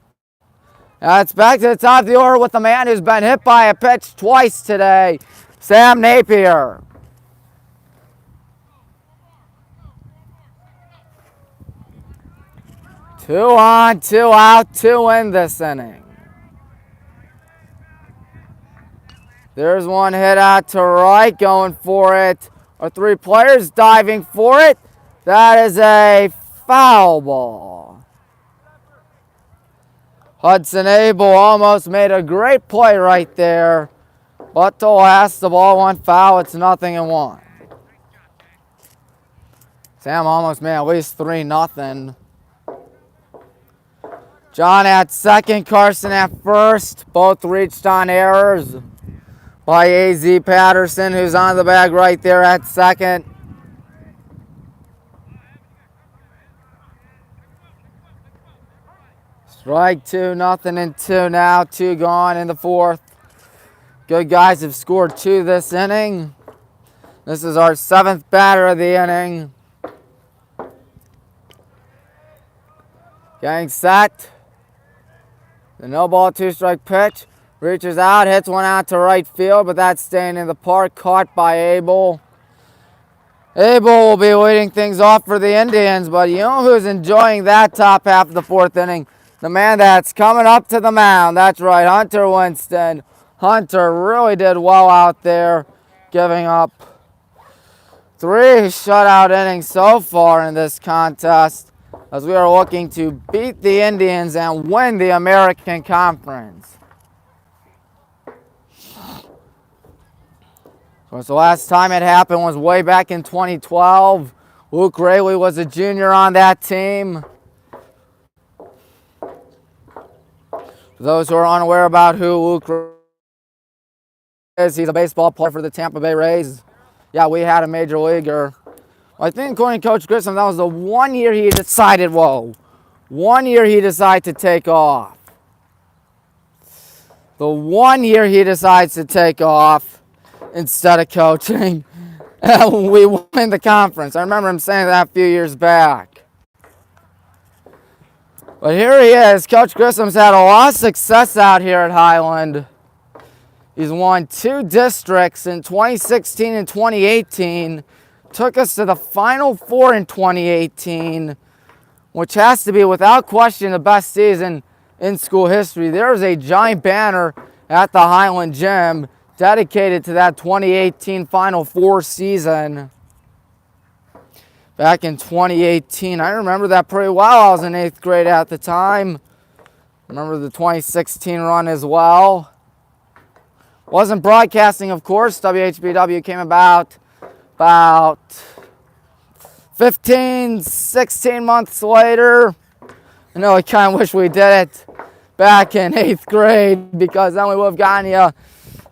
Now it's back to the top of the order with the man who's been hit by a pitch twice today, Sam Napier. Two on, 2 out, 2 in this inning. There's 1 hit out to right, going for it. Our 3 players diving for it. That is a foul ball. Hudson Abel almost made a great play right there. But to last, the ball 1 foul. It's 0-1. Sam almost made at least 3-0. John at second, Carson at first. Both reached on errors by A.Z. Patterson, who's on the bag right there at second. Strike 2, 0-2 now. 2 gone in the 4th. Good guys have scored 2 this inning. This is our 7th batter of the inning. Getting set. The no ball, 2 strike pitch. Reaches out, hits 1 out to right field, but that's staying in the park. Caught by Abel. Abel will be leading things off for the Indians, but you know who's enjoying that top half of the 4th inning? The man that's coming up to the mound. That's right, Hunter Winston. Hunter really did well out there, giving up 3 shutout innings so far in this contest, as we are looking to beat the Indians and win the American Conference. Of course, the last time it happened was way back in 2012. Luke Rayleigh was a junior on that team. For those who are unaware about who Luke is, he's a baseball player for the Tampa Bay Rays. Yeah, we had a major leaguer. I think according to Coach Grissom, that was the 1 year he decided, 1 year he decided to take off. The 1 year he decides to take off instead of coaching, and we win the conference. I remember him saying that a few years back. But here he is. Coach Grissom's had a lot of success out here at Highland. He's won 2 districts in 2016 and 2018. Took us to the Final Four in 2018, which has to be, without question, the best season in school history. There's a giant banner at the Highland Gym dedicated to that 2018 Final Four season. Back in 2018, I remember that pretty well. I was in 8th grade at the time. Remember the 2016 run as well. Wasn't broadcasting, of course. WHBW came about 15, 16 months later. I know I kind of wish we did it back in 8th grade, because then we would have gotten you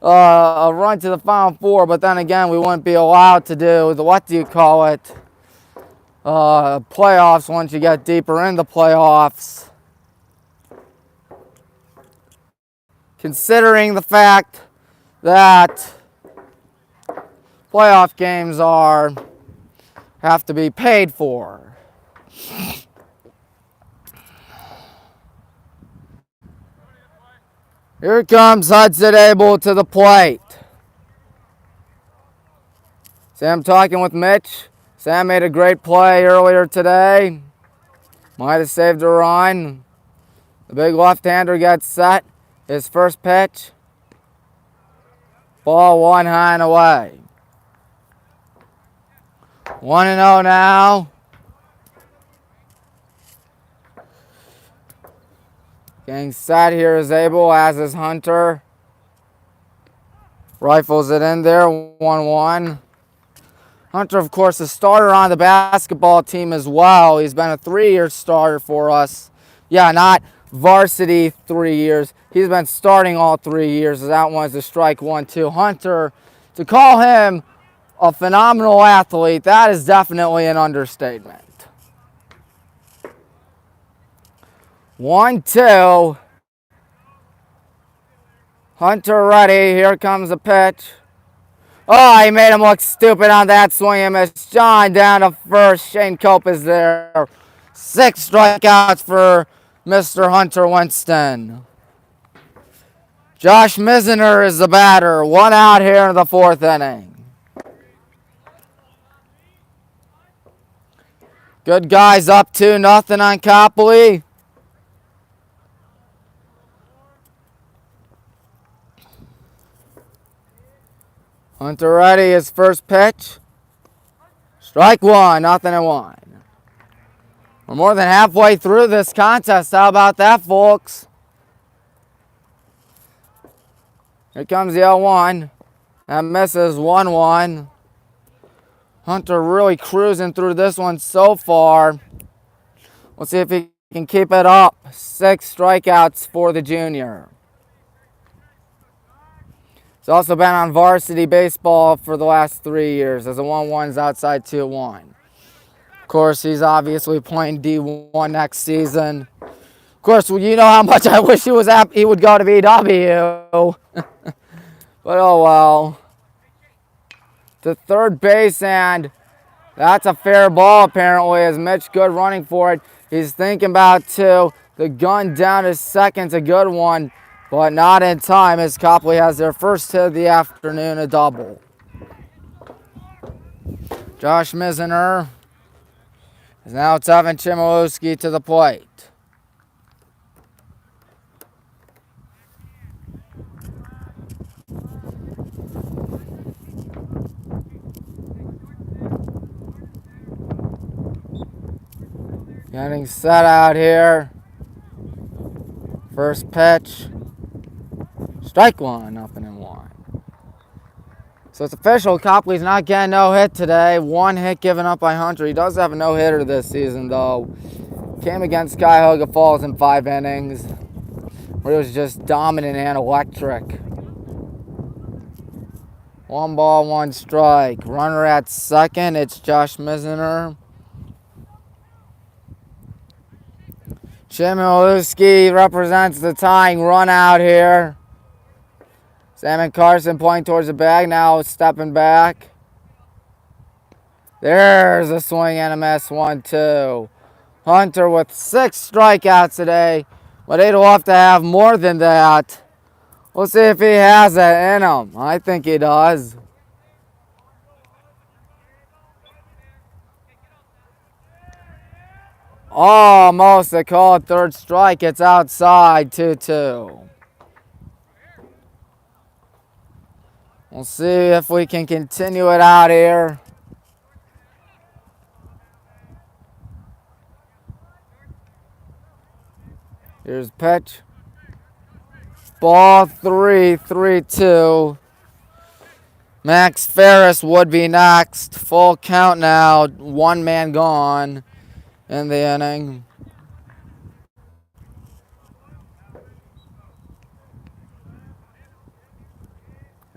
a run to the Final Four, but then again, we wouldn't be allowed to do the, what do you call it, playoffs once you get deeper in the playoffs. Considering the fact that playoff games have to be paid for. Here comes Hudson Abel to the plate. Sam talking with Mitch. Sam made a great play earlier today. Might have saved a run. The big left-hander gets set. His first pitch. Ball one high and away. 1-0 now. Getting set here is Abel, as is Hunter. Rifles it in there, 1-1. Hunter, of course, a starter on the basketball team as well. He's been a 3-year starter for us. Yeah, not varsity 3 years. He's been starting all 3 years. That one's a strike 1-2. Hunter, to call him a phenomenal athlete, that is definitely an understatement. 1-2. Hunter ready. Here comes the pitch. Oh, he made him look stupid on that swing and miss. John down to first. Shane Cope is there. 6 strikeouts for Mr. Hunter Winston. Josh Mizner is the batter. 1 out here in the 4th inning. Good guys, up 2-0 on Copley. Hunter ready, his first pitch. Strike 1, 0-1. We're more than halfway through this contest. How about that, folks? Here comes the 0-1. That misses, 1-1. Hunter really cruising through this one so far. We'll see if he can keep it up. 6 strikeouts for the junior. He's also been on varsity baseball for the last 3 years as a 1-1's outside 2-1. Of course, he's obviously playing D1 next season. Of course, you know how much I wish he would go to VW. But oh well. To third base, and that's a fair ball apparently, as Mitch good running for it. He's thinking about 2. The gun down to second's a good one, but not in time as Copley has their first hit of the afternoon, a double. Josh Mizner is now Tevin Chmielewski to the plate. Getting set out here. First pitch. Strike 1, 0-1. So it's official. Copley's not getting no hit today. 1 hit given up by Hunter. He does have a no-hitter this season, though. Came against Cuyahoga Falls in 5 innings, where he was just dominant and electric. 1 ball, 1 strike. Runner at second. It's Josh Mizner. Chmielewski represents the tying run out here. Sam Carson pointing towards the bag, now stepping back. There's a swing and a miss, 1-2. Hunter with 6 strikeouts today, but he'd love to have more than that. We'll see if he has it in him. I think he does. Almost a called third strike. It's outside, 2-2. We'll see if we can continue it out here. Here's pitch. Ball 3, 3-2. Max Ferris would be next. Full count now. 1 man gone in the inning.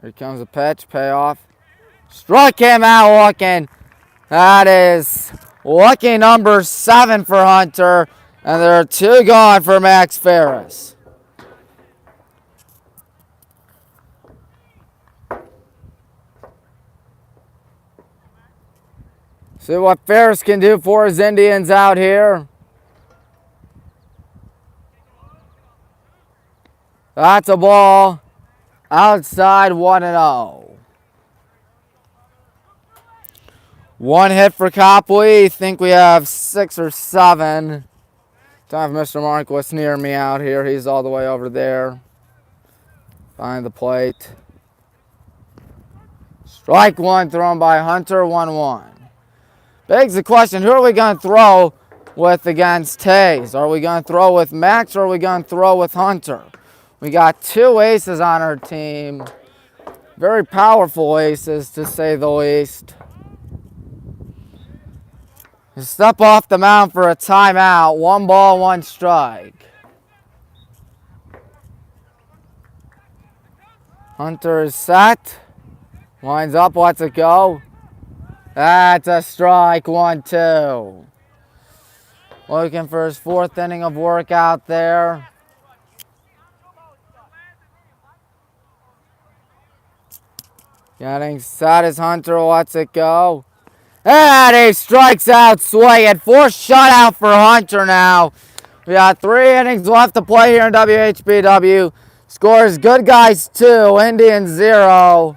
Here comes a pitch, payoff. Struck him out looking. That is Lucky number 7 for Hunter. And there are 2 gone for Max Ferris. See what Ferris can do for his Indians out here. That's a ball outside 1-0. 1 hit for Copley. I think we have 6 or 7. Don't have Mr. Marquis near me out here. He's all the way over there behind the plate. Strike 1 thrown by Hunter, 1-1. Begs the question, who are we going to throw with against Tays? Are we going to throw with Max or are we going to throw with Hunter? We got 2 aces on our team. Very powerful aces, to say the least. Step off the mound for a timeout. 1 ball, 1 strike. Hunter is set. Winds up, lets it go. That's a strike, 1-2. Looking for his 4th inning of work out there. Getting set as Hunter lets it go. And he strikes out swinging. 4th shutout for Hunter now. We got 3 innings left to play here in WHBW. Scores Good Guys 2, Indians 0.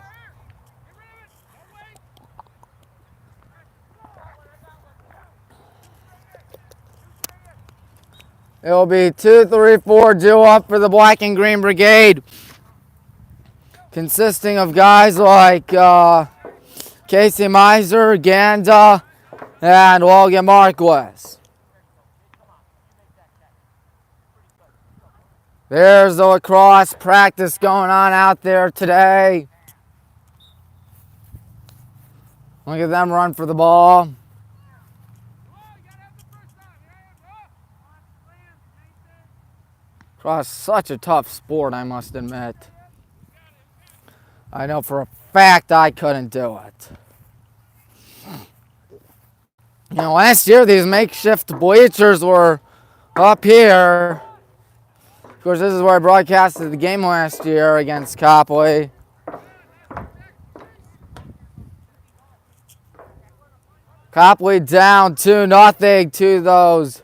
It'll be 2, 3, 4 due up for the Black and Green Brigade, consisting of guys like Casey Miser, Ganda, and Logan Marquez. There's the lacrosse practice going on out there today. Look at them run for the ball. Lacrosse is such a tough sport, I must admit. I know for a fact I couldn't do it. You know, last year these makeshift bleachers were up here. Of course, this is where I broadcasted the game last year against Copley. Copley down 2-0 to those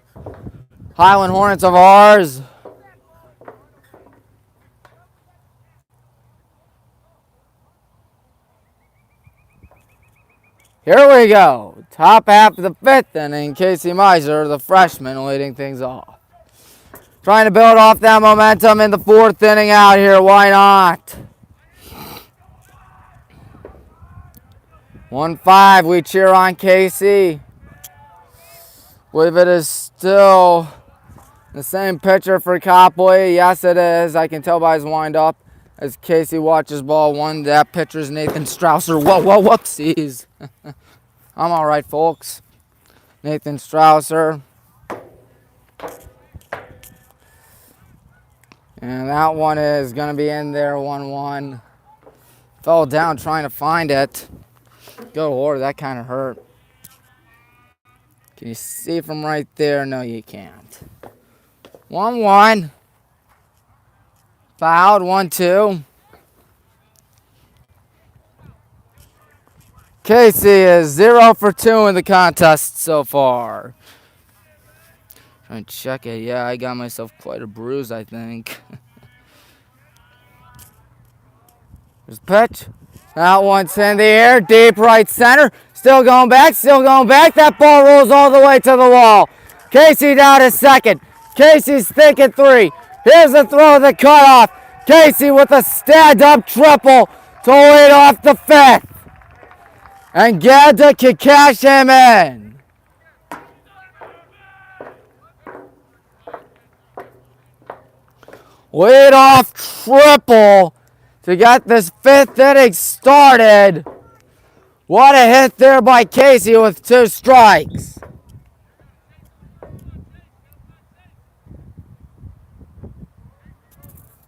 Highland Hornets of ours. Here we go. Top half of the 5th inning. Casey Miser, the freshman, leading things off. Trying to build off that momentum in the 4th inning out here. Why not? 1-5. We cheer on Casey. Believe it is still the same pitcher for Copley. Yes, it is. I can tell by his wind-up as Casey watches ball 1. That pitcher's Nathan Strausser. Whoa, whoopsies. I'm all right, folks. Nathan Strausser. And that one is going to be in there, 1-1. Fell down trying to find it. Good Lord, that kind of hurt. Can you see from right there? No, you can't. 1-1. Fouled, 1-2. Casey is 0 for 2 in the contest so far. Trying to check it. Yeah, I got myself quite a bruise, I think. There's a pitch. That one's in the air. Deep right center. Still going back. Still going back. That ball rolls all the way to the wall. Casey down to 2nd. Casey's thinking 3. Here's the throw of the cutoff. Casey with a stand-up triple to lead off the 5th. And Ganda can cash him in. Lead off triple to get this 5th inning started. What a hit there by Casey with 2 strikes.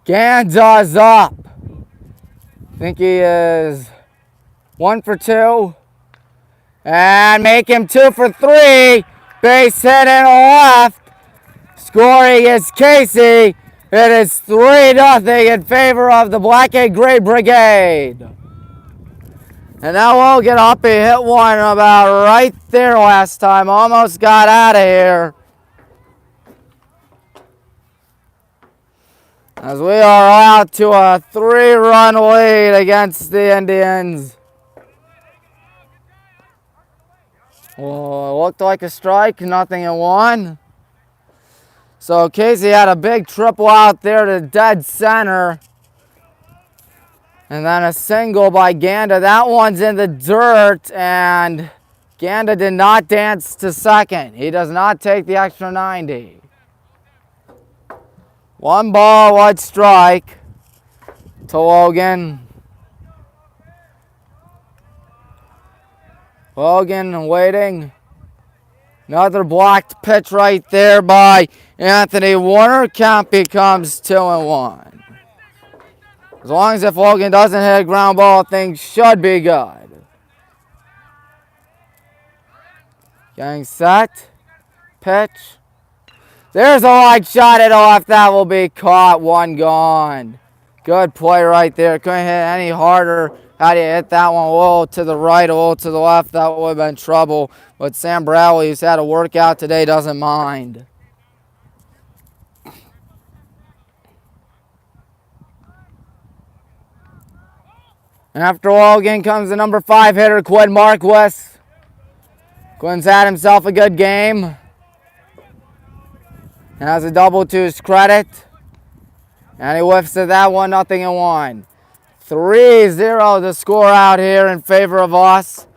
Ganda's up. I think he is 1 for 2. And make him 2 for 3. Base hit in the left. Scoring is Casey. It is 3-0 in favor of the Black and Gray Brigade. And now Logan up. He hit one about right there last time. Almost got out of here. As we are out to a 3-run lead against the Indians. Well, it looked like a strike, 0-1. So Casey had a big triple out there to dead center. And then a single by Ganda. That one's in the dirt, and Ganda did not dance to second. He does not take the extra 90. 1 ball, 1 strike to Logan. Logan waiting. Another blocked pitch right there by Anthony Warner. Count becomes 2-1. As long as if Logan doesn't hit a ground ball, things should be good. Getting set. Pitch. There's a line shot at off. That will be caught. 1 gone. Good play right there. Couldn't hit any harder. How do you hit that one a little to the right, a little to the left? That would have been trouble. But Sam Bradley, who's had a workout today, doesn't mind. And after Logan comes the number 5 hitter, Quinn Marquis. Quinn's had himself a good game. Has a double to his credit. And he whiffs to that one, 0-1. 3-0 the score out here in favor of us.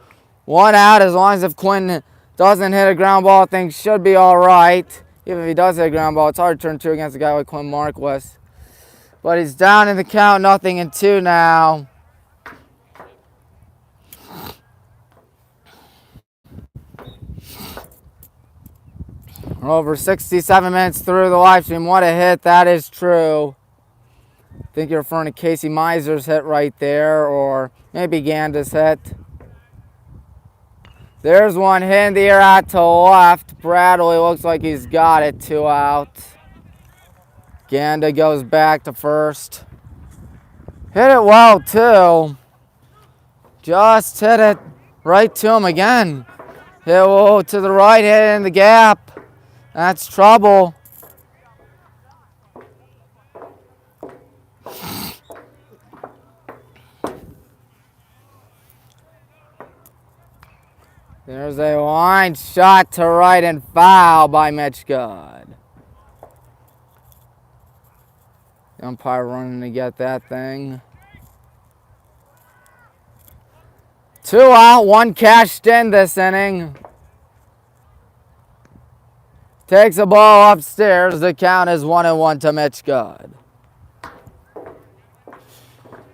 1 out, as long as if Quinn doesn't hit a ground ball, things should be all right. Even if he does hit a ground ball, it's hard to turn 2 against a guy like Quinn Marquis. But he's down in the count, 0-2 now. We're over 67 minutes through the live stream. What a hit, that is true. I think you're referring to Casey Miser's hit right there, or maybe Ganda's hit. There's one hit in the air out to left. Bradley looks like he's got it, 2 out. Ganda goes back to first. Hit it well, too. Just hit it right to him again. Hit to the right, hit in the gap. That's trouble. There's a line shot to right and foul by Mitch Good. The umpire running to get that thing. 2 out, 1 cashed in this inning. Takes the ball upstairs. The count is 1-1 to Mitch Good.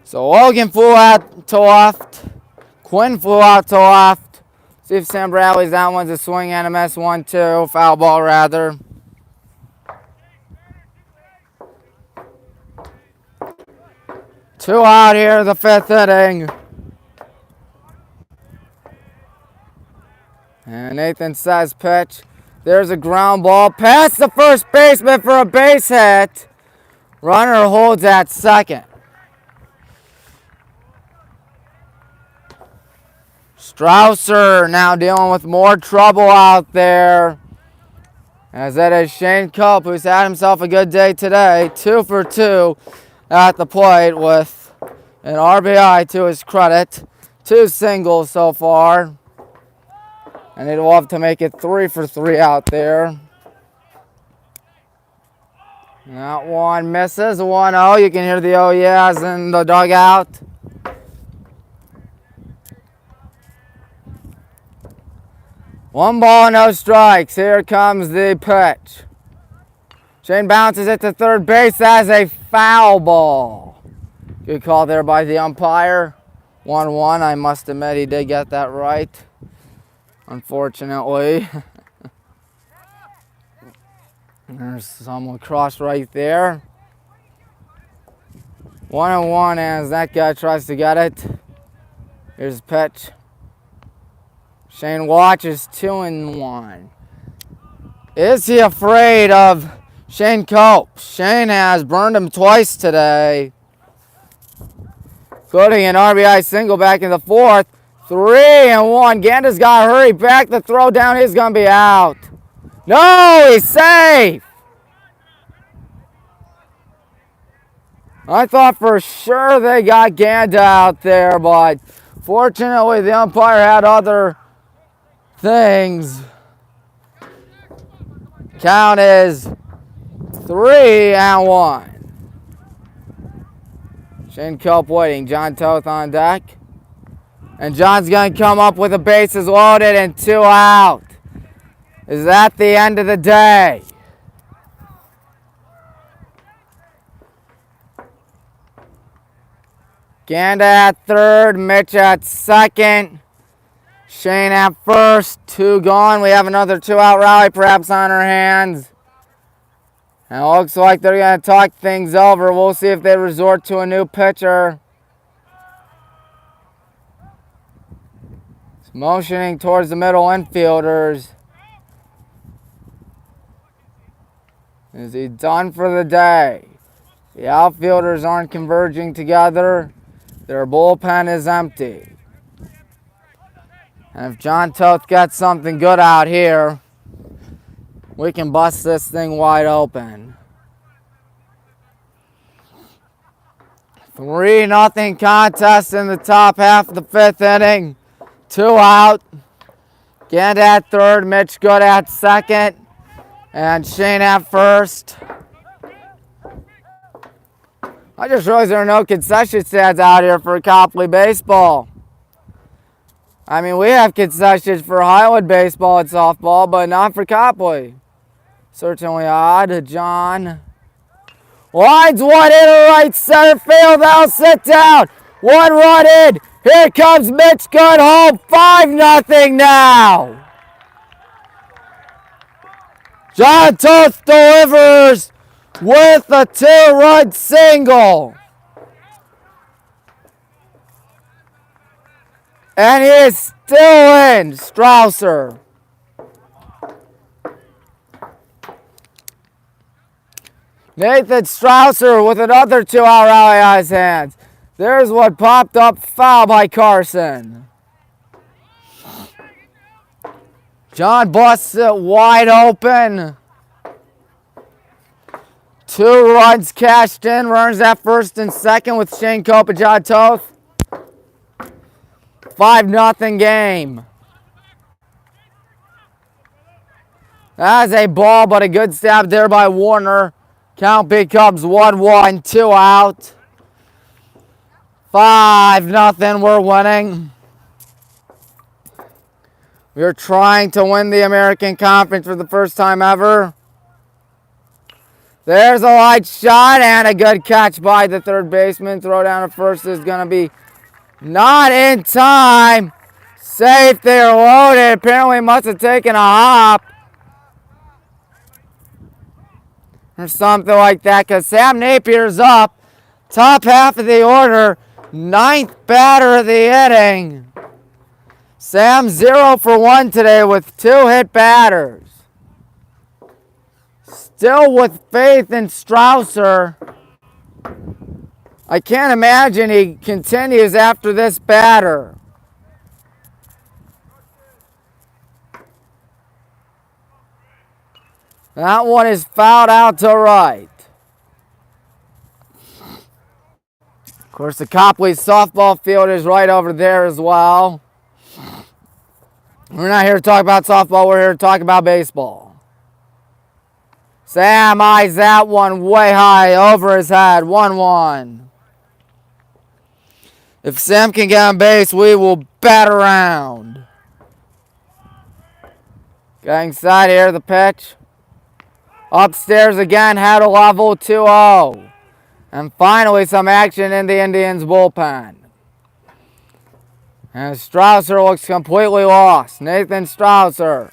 So Logan flew out to left. Quinn flew out to left. See if Sam Bradley's that one's a swing and a miss. 1-2. Foul ball, rather. Two out here, the 5th inning. And Nathan says pitch. There's a ground ball past the first baseman for a base hit. Runner holds at second. Strausser now dealing with more trouble out there. As that is Shane Cope, who's had himself a good day today. 2 for 2 at the plate with an RBI to his credit. 2 singles so far. And he'd love to make it 3 for 3 out there. That one misses. 1-0. You can hear the oh yeahs in the dugout. One ball, no strikes. Here comes the pitch. Shane bounces it to third base as a foul ball. Good call there by the umpire. 1-1. I must admit he did get that right. Unfortunately. There's some lacrosse right there. 1-1 as that guy tries to get it. Here's the pitch. Shane watches 2-1. Is he afraid of Shane Cope? Shane has burned him twice today, including an RBI single back in the fourth. 3-1. Ganda's got to hurry back. The throw down is going to be out. No, he's safe. I thought for sure they got Ganda out there, but fortunately the umpire had other things. Count is 3-1. Shane Cope waiting. John Toth on deck. And John's going to come up with the bases loaded and 2 out. Is that the end of the day? Ganda at third, Mitch at second, Shane at first, 2 gone. We have another 2-out rally perhaps on our hands. And it looks like they're going to talk things over. We'll see if they resort to a new pitcher. It's motioning towards the middle infielders. Is he done for the day? The outfielders aren't converging together. Their bullpen is empty. And if John Toth gets something good out here, we can bust this thing wide open. 3-0 contest in the top half of the 5th inning. 2 out. Ganda at third, Mitch Good at second, and Shane at first. I just realized there are no concession stands out here for Copley baseball. I mean, we have concessions for Highland baseball and softball, but not for Copley. Certainly odd. John lines one into right center field. They'll sit down. 1 run in. Here comes Mitch Good home. 5-0 now. John Toth delivers with a 2-run single. And he is still in, Strausser. Nathan Strausser with another 2-out rally on his hands. There's what popped up, foul by Carson. John busts it wide open. 2 runs cashed in. Runners at first and second with Shane Cope and John Toth. 5-0 game. That's a ball, but a good stab there by Warner. Count becomes 1-1, 2 out. 5-0, we're winning. We're trying to win the American Conference for the first time ever. There's a light shot and a good catch by the third baseman. Throw down at first is going to be not in time. Safe there, loaded. Apparently must have taken a hop or something like that, because Sam Napier's up. Top half of the order. 9th batter of the inning. Sam 0 for 1 today with 2 hit batters. Still with faith in Strausser. I can't imagine he continues after this batter. That one is fouled out to right. Of course, the Copley softball field is right over there as well. We're not here to talk about softball. We're here to talk about baseball. Sam eyes that one way high over his head. 1-1. If Sam can get on base, we will bat around. Getting side here, the pitch. Upstairs again, had a level 2-0. And finally some action in the Indians bullpen. And Strausser looks completely lost. Nathan Strausser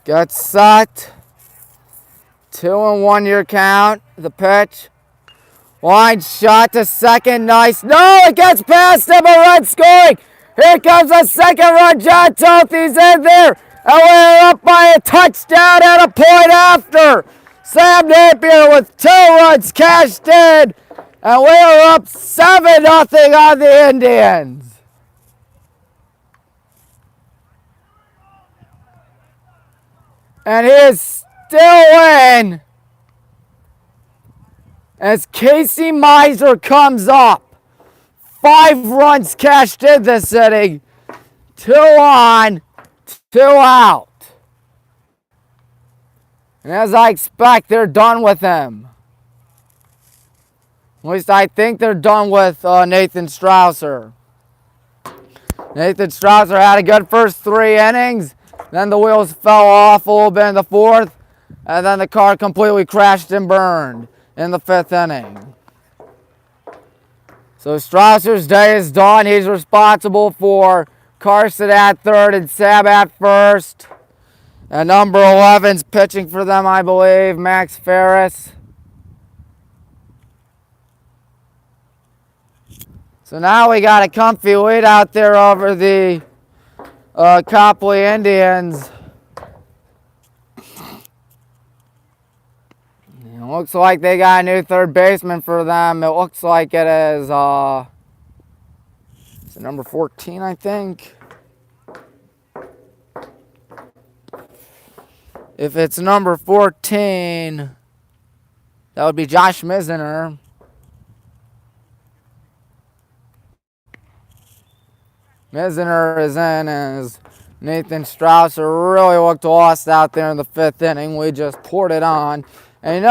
gets set. 2-1 your count. The pitch. Line shot to second. Nice. No, it gets past him. A run scoring. Here comes a second run. John Tothy's in there. And we're up by a touchdown and a point after. Sam Napier with 2 runs cashed in. And we are up 7-0 on the Indians. And he is still in as Casey Miser comes up. 5 runs cashed in this inning. 2 on, 2 out. And as I expect, they're done with him. At least I think they're done with Nathan Strausser. Nathan Strausser had a good first 3 innings. Then the wheels fell off a little bit in the 4th. And then the car completely crashed and burned in the 5th inning. So Strausser's day is done. He's responsible for Carson at 3rd and Sam at 1st. And number 11's pitching for them, I believe, Max Ferris. So now we got a comfy lead out there over the Copley Indians. It looks like they got a new third baseman for them. It looks like it is number 14, I think. If it's number 14, that would be Josh Mizner. Mizner is in as Nathan Strausser really looked lost out there in the 5th inning. We just poured it on. And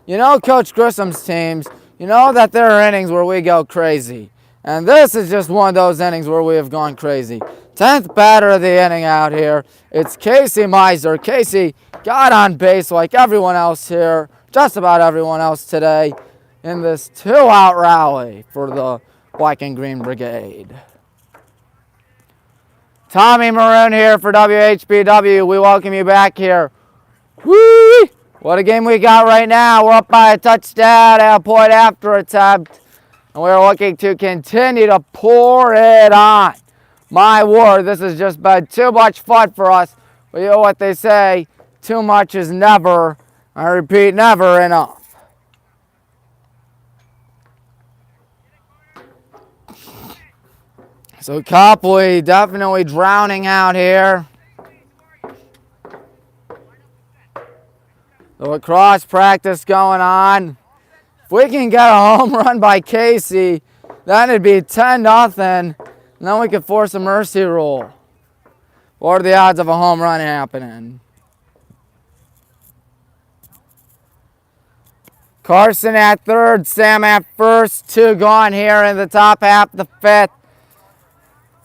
you know Coach Grissom's teams, you know that there are innings where we go crazy. And this is just one of those innings where we have gone crazy. 10th batter of the inning out here. It's Casey Miser. Casey got on base like everyone else here, just about everyone else today, in this 2-out rally for the Black and Green Brigade. Tommy Maroon here for WHBW. We welcome you back here. Whee! What a game we got right now. We're up by a touchdown and a point after attempt. And we're looking to continue to pour it on. My word, this has just been too much fun for us. But you know what they say, too much is never, I repeat, never enough. So Copley definitely drowning out here. The lacrosse practice going on. If we can get a home run by Casey, then it'd be 10-0. And then we could force a mercy rule. What are the odds of a home run happening? Carson at 3rd, Sam at 1st. 2 gone here in the top half of the 5th.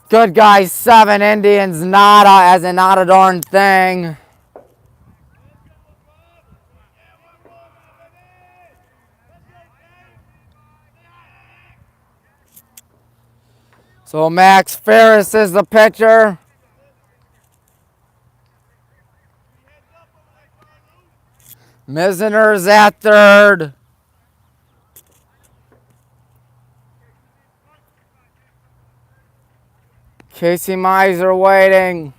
Good guys, 7 Indians, nada, as in not a darn thing. So Max Ferris is the pitcher. Mizner's at 3rd. Casey Miser waiting.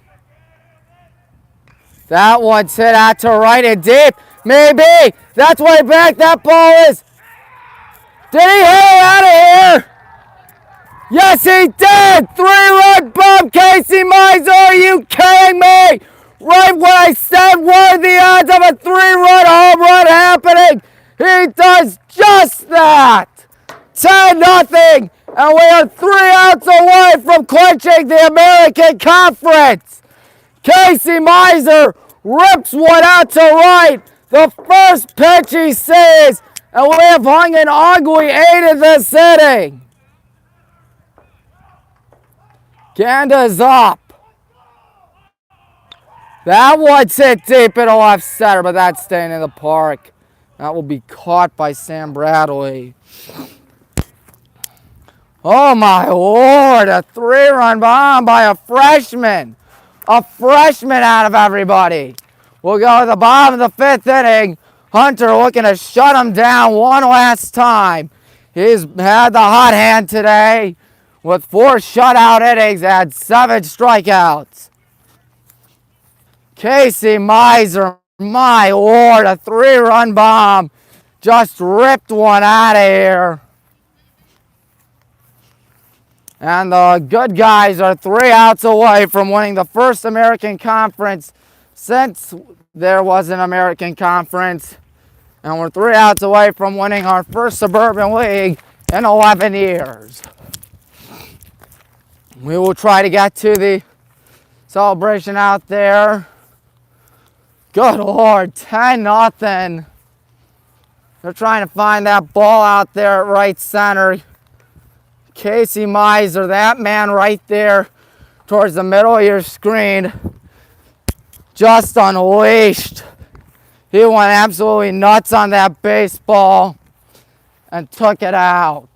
That one's hit out to right and deep. Maybe. That's way back that ball is. Did he hit it out of here? Yes, he did. 3-run bomb, Casey Miser. Are you kidding me? Right when I said what are the odds of a 3-run home run happening, he does just that. 10-0. And we are 3 outs away from clinching the American Conference. Casey Miser rips one out to right. The first pitch he sees. And we have hung an ugly 8 in this inning. Ganda's up. That one's hit deep in the left center, but that's staying in the park. That will be caught by Sam Bradley. Oh my Lord, a 3-run bomb by a freshman. A freshman out of everybody. We'll go to the bottom of the 5th inning. Hunter looking to shut him down one last time. He's had the hot hand today. with 4 shutout innings and 7 strikeouts. Casey Miser, my lord, a 3-run bomb. Just ripped one out of here. And the good guys are 3 outs away from winning the first American Conference since there was an American Conference. And we're 3 outs away from winning our first Suburban League in 11 years. We will try to get to the celebration out there. Good Lord, 10-0. They're trying to find that ball out there at right center. Casey Miser, that man right there towards the middle of your screen, just unleashed. He went absolutely nuts on that baseball and took it out.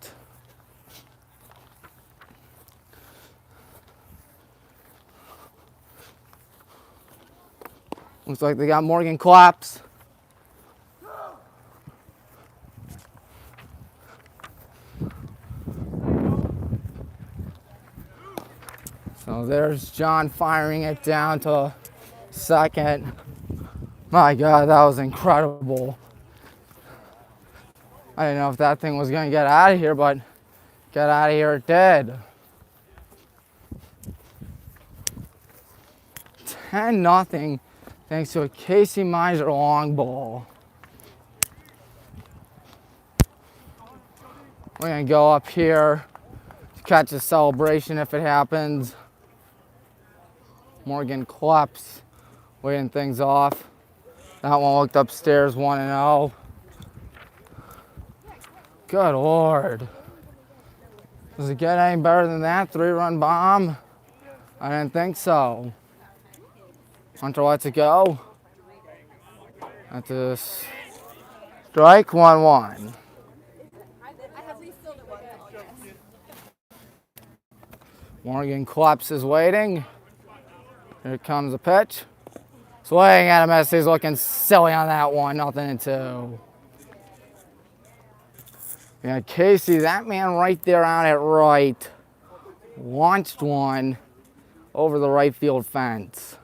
Looks like they got Morgan Claps. So there's John firing it down to second. My God, that was incredible. I didn't know if that thing was going to get out of here, but get out of here it did. 10-0 thanks to a Casey Miser long ball. We're going to go up here to catch a celebration if it happens. Morgan Kleps weighing things off. That one looked upstairs 1-0. Good Lord. Does it get any better than that? 3-run bomb? I didn't think so. Hunter lets it go. That's a strike, 1-1. Morgan Kleps is waiting. Here comes the pitch. Swing and a miss. He's looking silly on that one. 0-2. Yeah, Casey, that man right there out at right, launched one over the right field fence.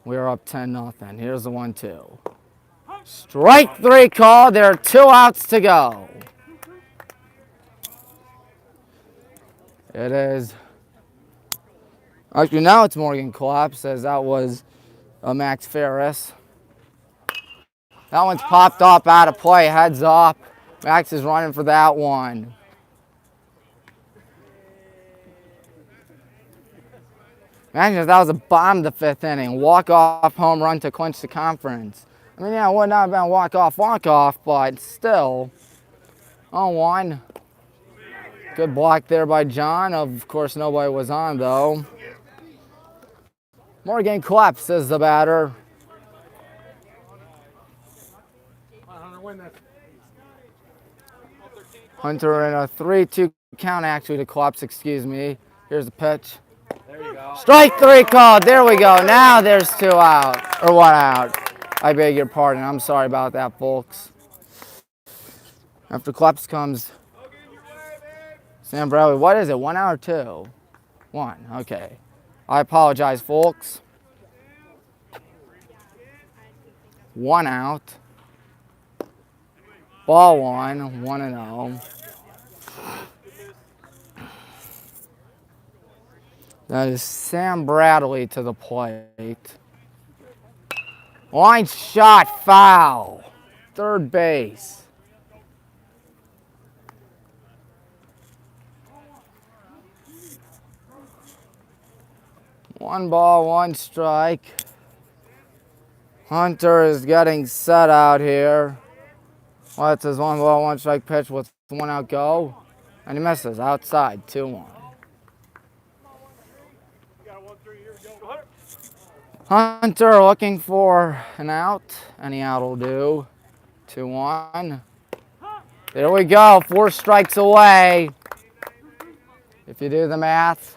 We're up 10-0. Here's the 1-2. Strike 3 called. There are 2 outs to go. It is. Actually, now it's Morgan Kleps, as that was Max Ferris. That one's popped up out of play. Heads up. Max is running for that one. Imagine if that was a bomb the 5th inning. Walk-off home run to clinch the conference. I mean, yeah, it would not have been a walk-off, but still. 0-1. Good block there by John. Of course, nobody was on, though. Morgan Kleps is the batter. Hunter in a 3-2 count, actually, to Kleps, excuse me. Here's the pitch. There you go. Strike 3 called. There we go. Now there's 2 out, or 1 out. I beg your pardon. I'm sorry about that, folks. After Kleps comes Sam Bradley. What is it, 1 out or 2? 1, okay. I apologize, folks. 1 out. Ball 1, 1-0. That is Sam Bradley to the plate. Line shot, foul. Third base. One ball, 1 strike. Hunter is getting set out here. Well, it's his 1 ball, 1 strike pitch with 1 out go. And he misses outside, 2-1. Hunter looking for an out. Any out will do. 2-1. There we go. 4 strikes away. If you do the math,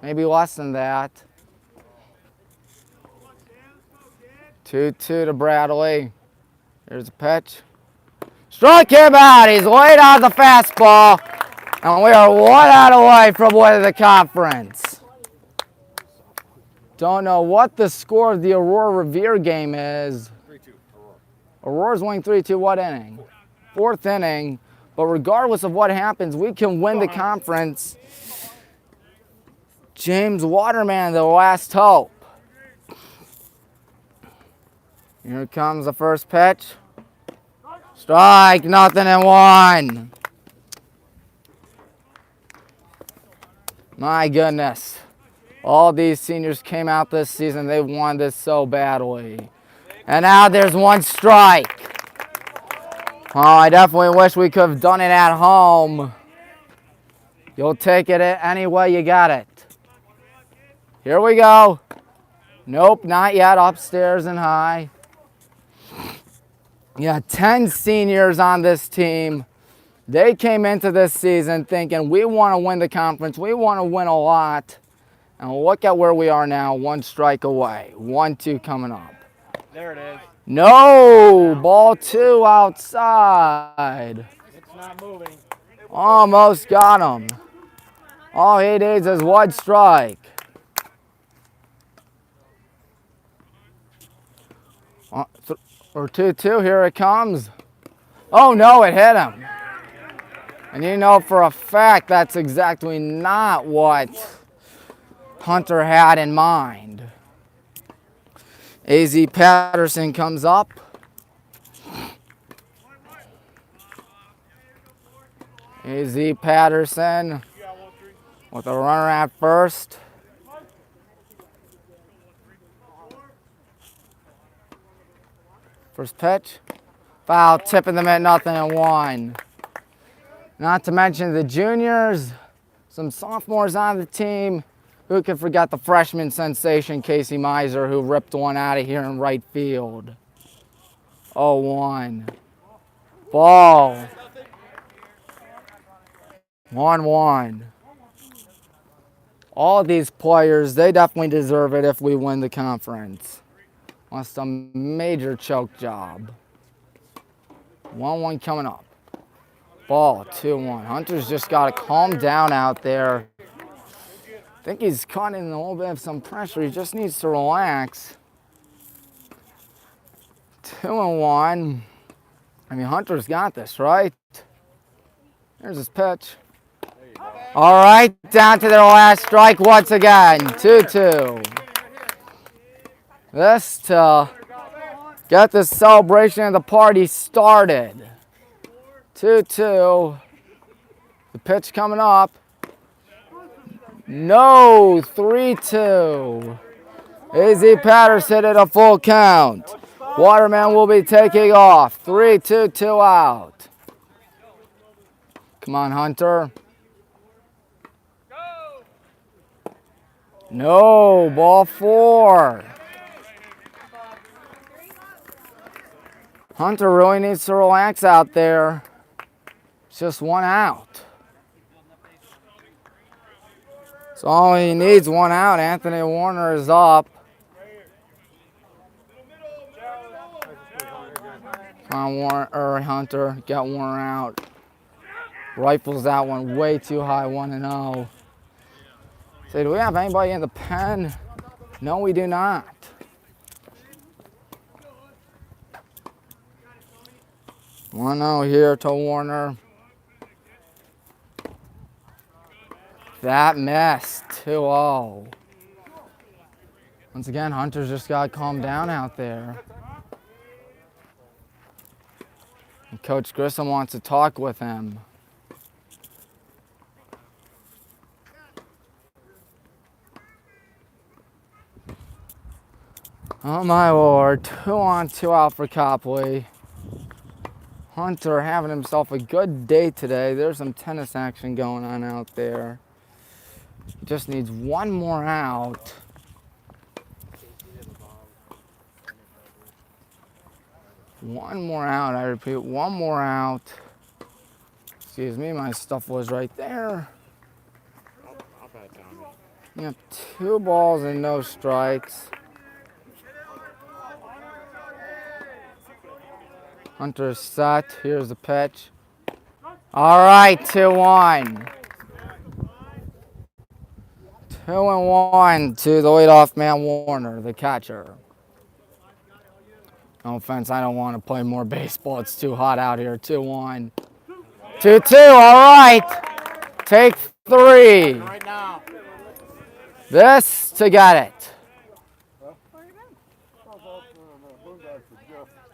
maybe less than that. 2-2 to Bradley. Here's a pitch. Struck him out. He's laid on the fastball. And we are 1 out away from winning the conference. Don't know what the score of the Aurora Revere game is. 3-2, Aurora. Aurora's winning 3-2, what inning? 4th inning. But regardless of what happens, we can win the conference. James Waterman, the last hope. Here comes the first pitch. Strike, 0-1. My goodness. All these seniors came out this season. They wanted this so badly. And now there's 1 strike. Oh, I definitely wish we could have done it at home. You'll take it any way you got it. Here we go. Nope, not yet. Upstairs and high. Yeah, 10 seniors on this team. They came into this season thinking we want to win the conference. We want to win a lot. And look at where we are now. 1 strike away. 1-2 coming up. There it is. No, ball 2 outside. It's not moving. Almost got him. All he needs is 1 strike. Or 2-2, here it comes. Oh no, it hit him. And you know for a fact that's exactly not what Hunter had in mind. A.Z. Patterson comes up. A.Z. Patterson with a runner at first. First pitch. Foul, tipping them at 0-1. Not to mention the juniors, some sophomores on the team. Who could forget the freshman sensation, Casey Miser, who ripped 1 out of here in right field. 0-1. Ball. 1-1. All of these players, they definitely deserve it if we win the conference. That's a major choke job. 1-1 coming up. Ball, 2-1. Hunter's just got to calm down out there. I think he's caught in a little bit of some pressure. He just needs to relax. 2-1. I mean, Hunter's got this, right? There's his pitch. All right, down to their last strike once again. 2-2. This to get the celebration of the party started. 2-2. The pitch coming up. No, 3-2. A.Z. Patterson at a full count. Waterman will be taking off. 3-2, 2 out. Come on, Hunter. No, ball 4. Hunter really needs to relax out there. It's just 1 out. So all he needs 1 out. Anthony Warner is up. Come on, Hunter, get Warner out. Rifles that one way too high, 1-0. Say, do we have anybody in the pen? No, we do not. One out here to Warner. That missed. 2-0. Once again, Hunter's just got to calm down out there. And Coach Grissom wants to talk with him. Oh my Lord, 2 on, 2 out for Copley. Hunter having himself a good day today. There's some tennis action going on out there. Just needs 1 more out. One more out, I repeat, 1 more out. Excuse me, my stuff was right there. Yep, 2 balls and no strikes. Hunter's set. Here's the pitch. All right, 2-1. 2-1 to the leadoff man, Warner, the catcher. No offense, I don't want to play more baseball. It's too hot out here. 2-1. 2-2, all right. Take 3. Right now. This to get it.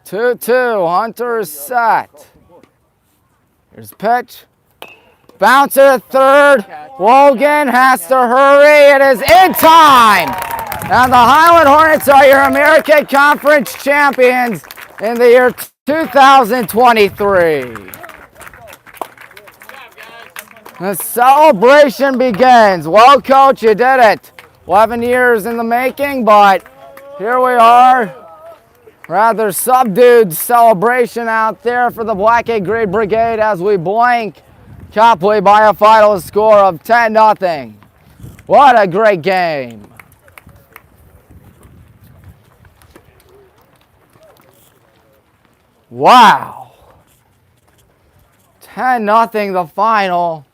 2-2, Hunter is set. Here's a pitch. Bouncer to third. Logan has to hurry. It is in time. And the Highland Hornets are your American Conference champions in the year 2023. The celebration begins. Well, Coach, you did it. 11 years in the making, but here we are. Rather subdued celebration out there for the Black 8 Grade Brigade as we blank Copley by a final score of 10-0. What a great game. Wow. 10-0 the final.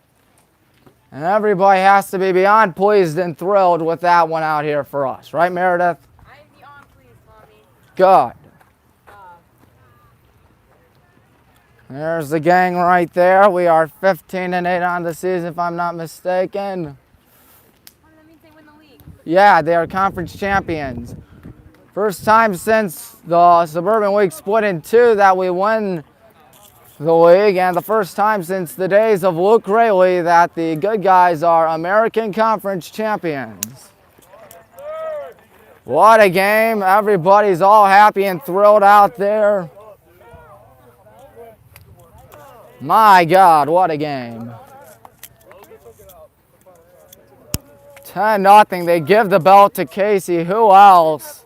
And everybody has to be beyond pleased and thrilled with that one out here for us. Right, Meredith? I'm beyond pleased, Mommy. Good. There's the gang right there. We are 15-8 on the season, if I'm not mistaken. What does that mean they win the league? Yeah, they are conference champions. First time since the Suburban League split in 2 that we won the league, and the first time since the days of Luke Rayleigh that the good guys are American Conference champions. What a game. Everybody's all happy and thrilled out there. My God, what a game. 10-0. They give the belt to Casey. Who else?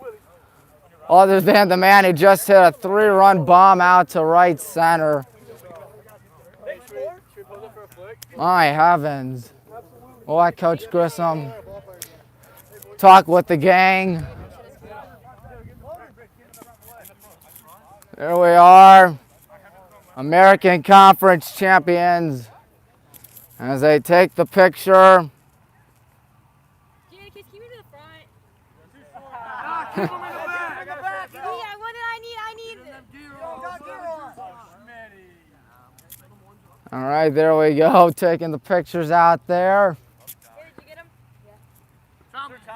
Other than the man who just hit a 3-run bomb out to right center. My heavens. We'll let Coach Grissom talk with the gang. There we are. American Conference champions as they take the picture. Janik, keep me to the front. Yeah, what did I need? All right, there we go, taking the pictures out there. Did you get him?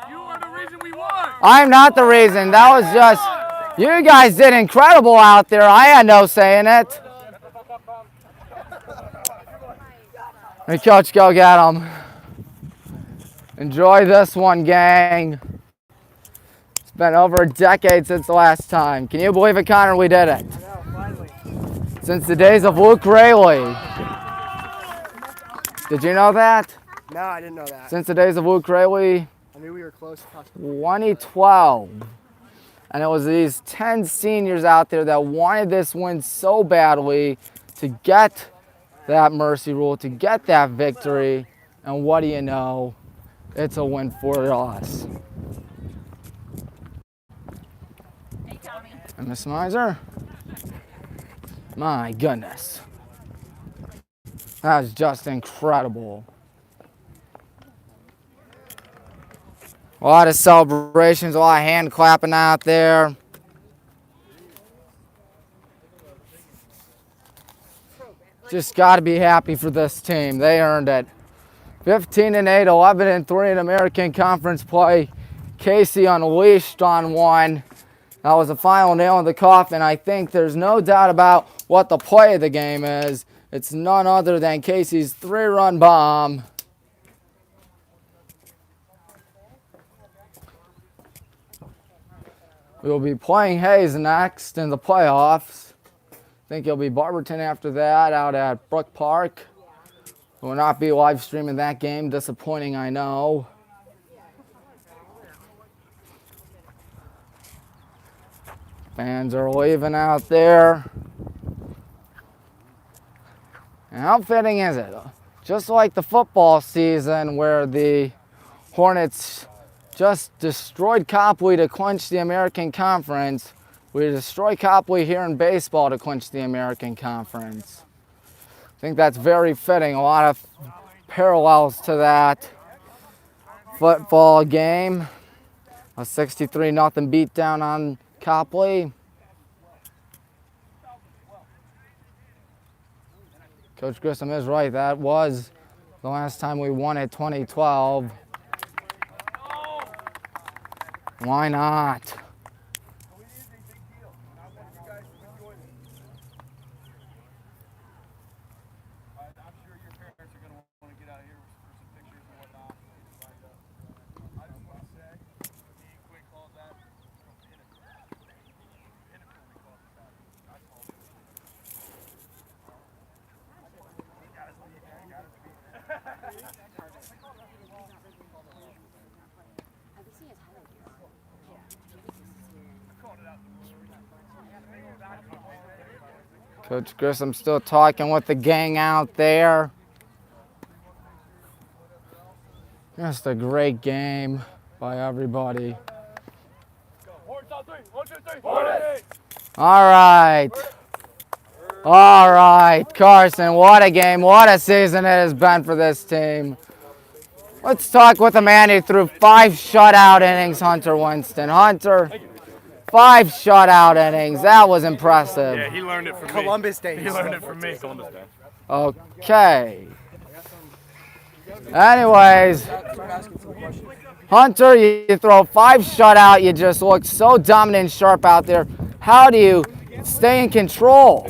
You are the reason we won. I'm not the reason. That was just, you guys did incredible out there. I had no say in it. Hey, Coach, go get them. Enjoy this one, gang. It's been over a decade since the last time. Can you believe it, Connor? We did it. Since the days of Luke Rayleigh. Did you know that? No, I didn't know that. Since the days of Luke Rayleigh, I knew we were close. 2012. And it was these 10 seniors out there that wanted this win so badly to get that mercy rule, to get that victory. And what do you know? It's a win for us. Hey, Tommy. And Miss Miser? My goodness. That was just incredible. A lot of celebrations, a lot of hand clapping out there. Just got to be happy for this team. They earned it. 15-8, 11-3 in American Conference play. Casey unleashed on one. That was the final nail in the coffin. I think there's no doubt about what the play of the game is. It's none other than Casey's 3-run bomb. We'll be playing Hayes next in the playoffs. I think it'll be Barberton after that out at Brook Park. We will not be live streaming that game. Disappointing, I know. Fans are leaving out there. And how fitting is it? Just like the football season where the Hornets just destroyed Copley to clinch the American Conference, we destroy Copley here in baseball to clinch the American Conference. I think that's very fitting. A lot of parallels to that football game. A 63-0 beatdown on Copley. Coach Grissom is right. That was the last time we won it, 2012. Why not? Coach Grissom still talking with the gang out there. Just a great game by everybody. All right. All right, Carson, what a game. What a season it has been for this team. Let's talk with a man who threw 5 shutout innings, Hunter Winston. Hunter, 5 shutout innings. That was impressive. Yeah, he learned it from Columbus Day. He learned it from me. Columbus Day. Okay. Anyways, Hunter, you throw 5 shutout. You just look so dominant and sharp out there. How do you stay in control?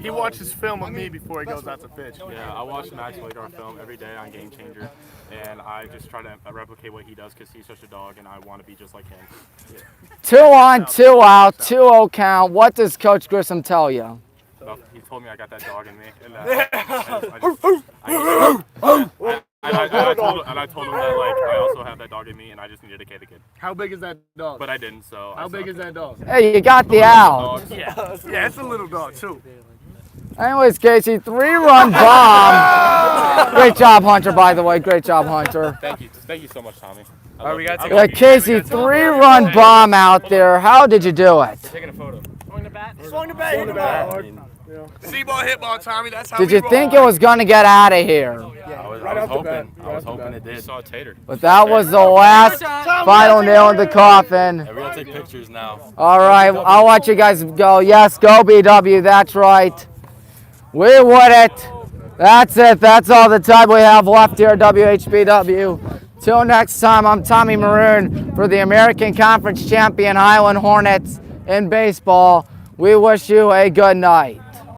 He watches film of me before he goes out to pitch. Yeah, I watch Max Ladar film every day on Game Changer, and I just try to replicate what he does because he's such a dog, and I want to be just like him. Yeah. 2 on, 2 out, 2-0 count. What does Coach Grissom tell you? Well, he told me I got that dog in me, and I told him that like I also have that dog in me, and I just needed to K the kid. How big is that dog? But I didn't, so. How big is that dog? Hey, you got the out. Yeah, it's a little dog too. Anyways, Casey, 3-run bomb. Great job, Hunter, by the way. Great job, Hunter. Thank you so much, Tommy. All right, we got to Yeah, Casey, 3-run bomb out there. How did you do it? Taking a photo. Swing the bat. See-ball, hit ball, Tommy. That's how Did we you roll. think it was going to get out of here? I was hoping it did. You saw it tatered. But that was the last final nail in the coffin. And we'll take pictures now. All right, I'll let you guys go. Yes, go BW, that's right. We won it. That's it. That's all the time we have left here at WHBW. Till next time, I'm Tommy Maroon for the American Conference champion Highland Hornets in baseball. We wish you a good night.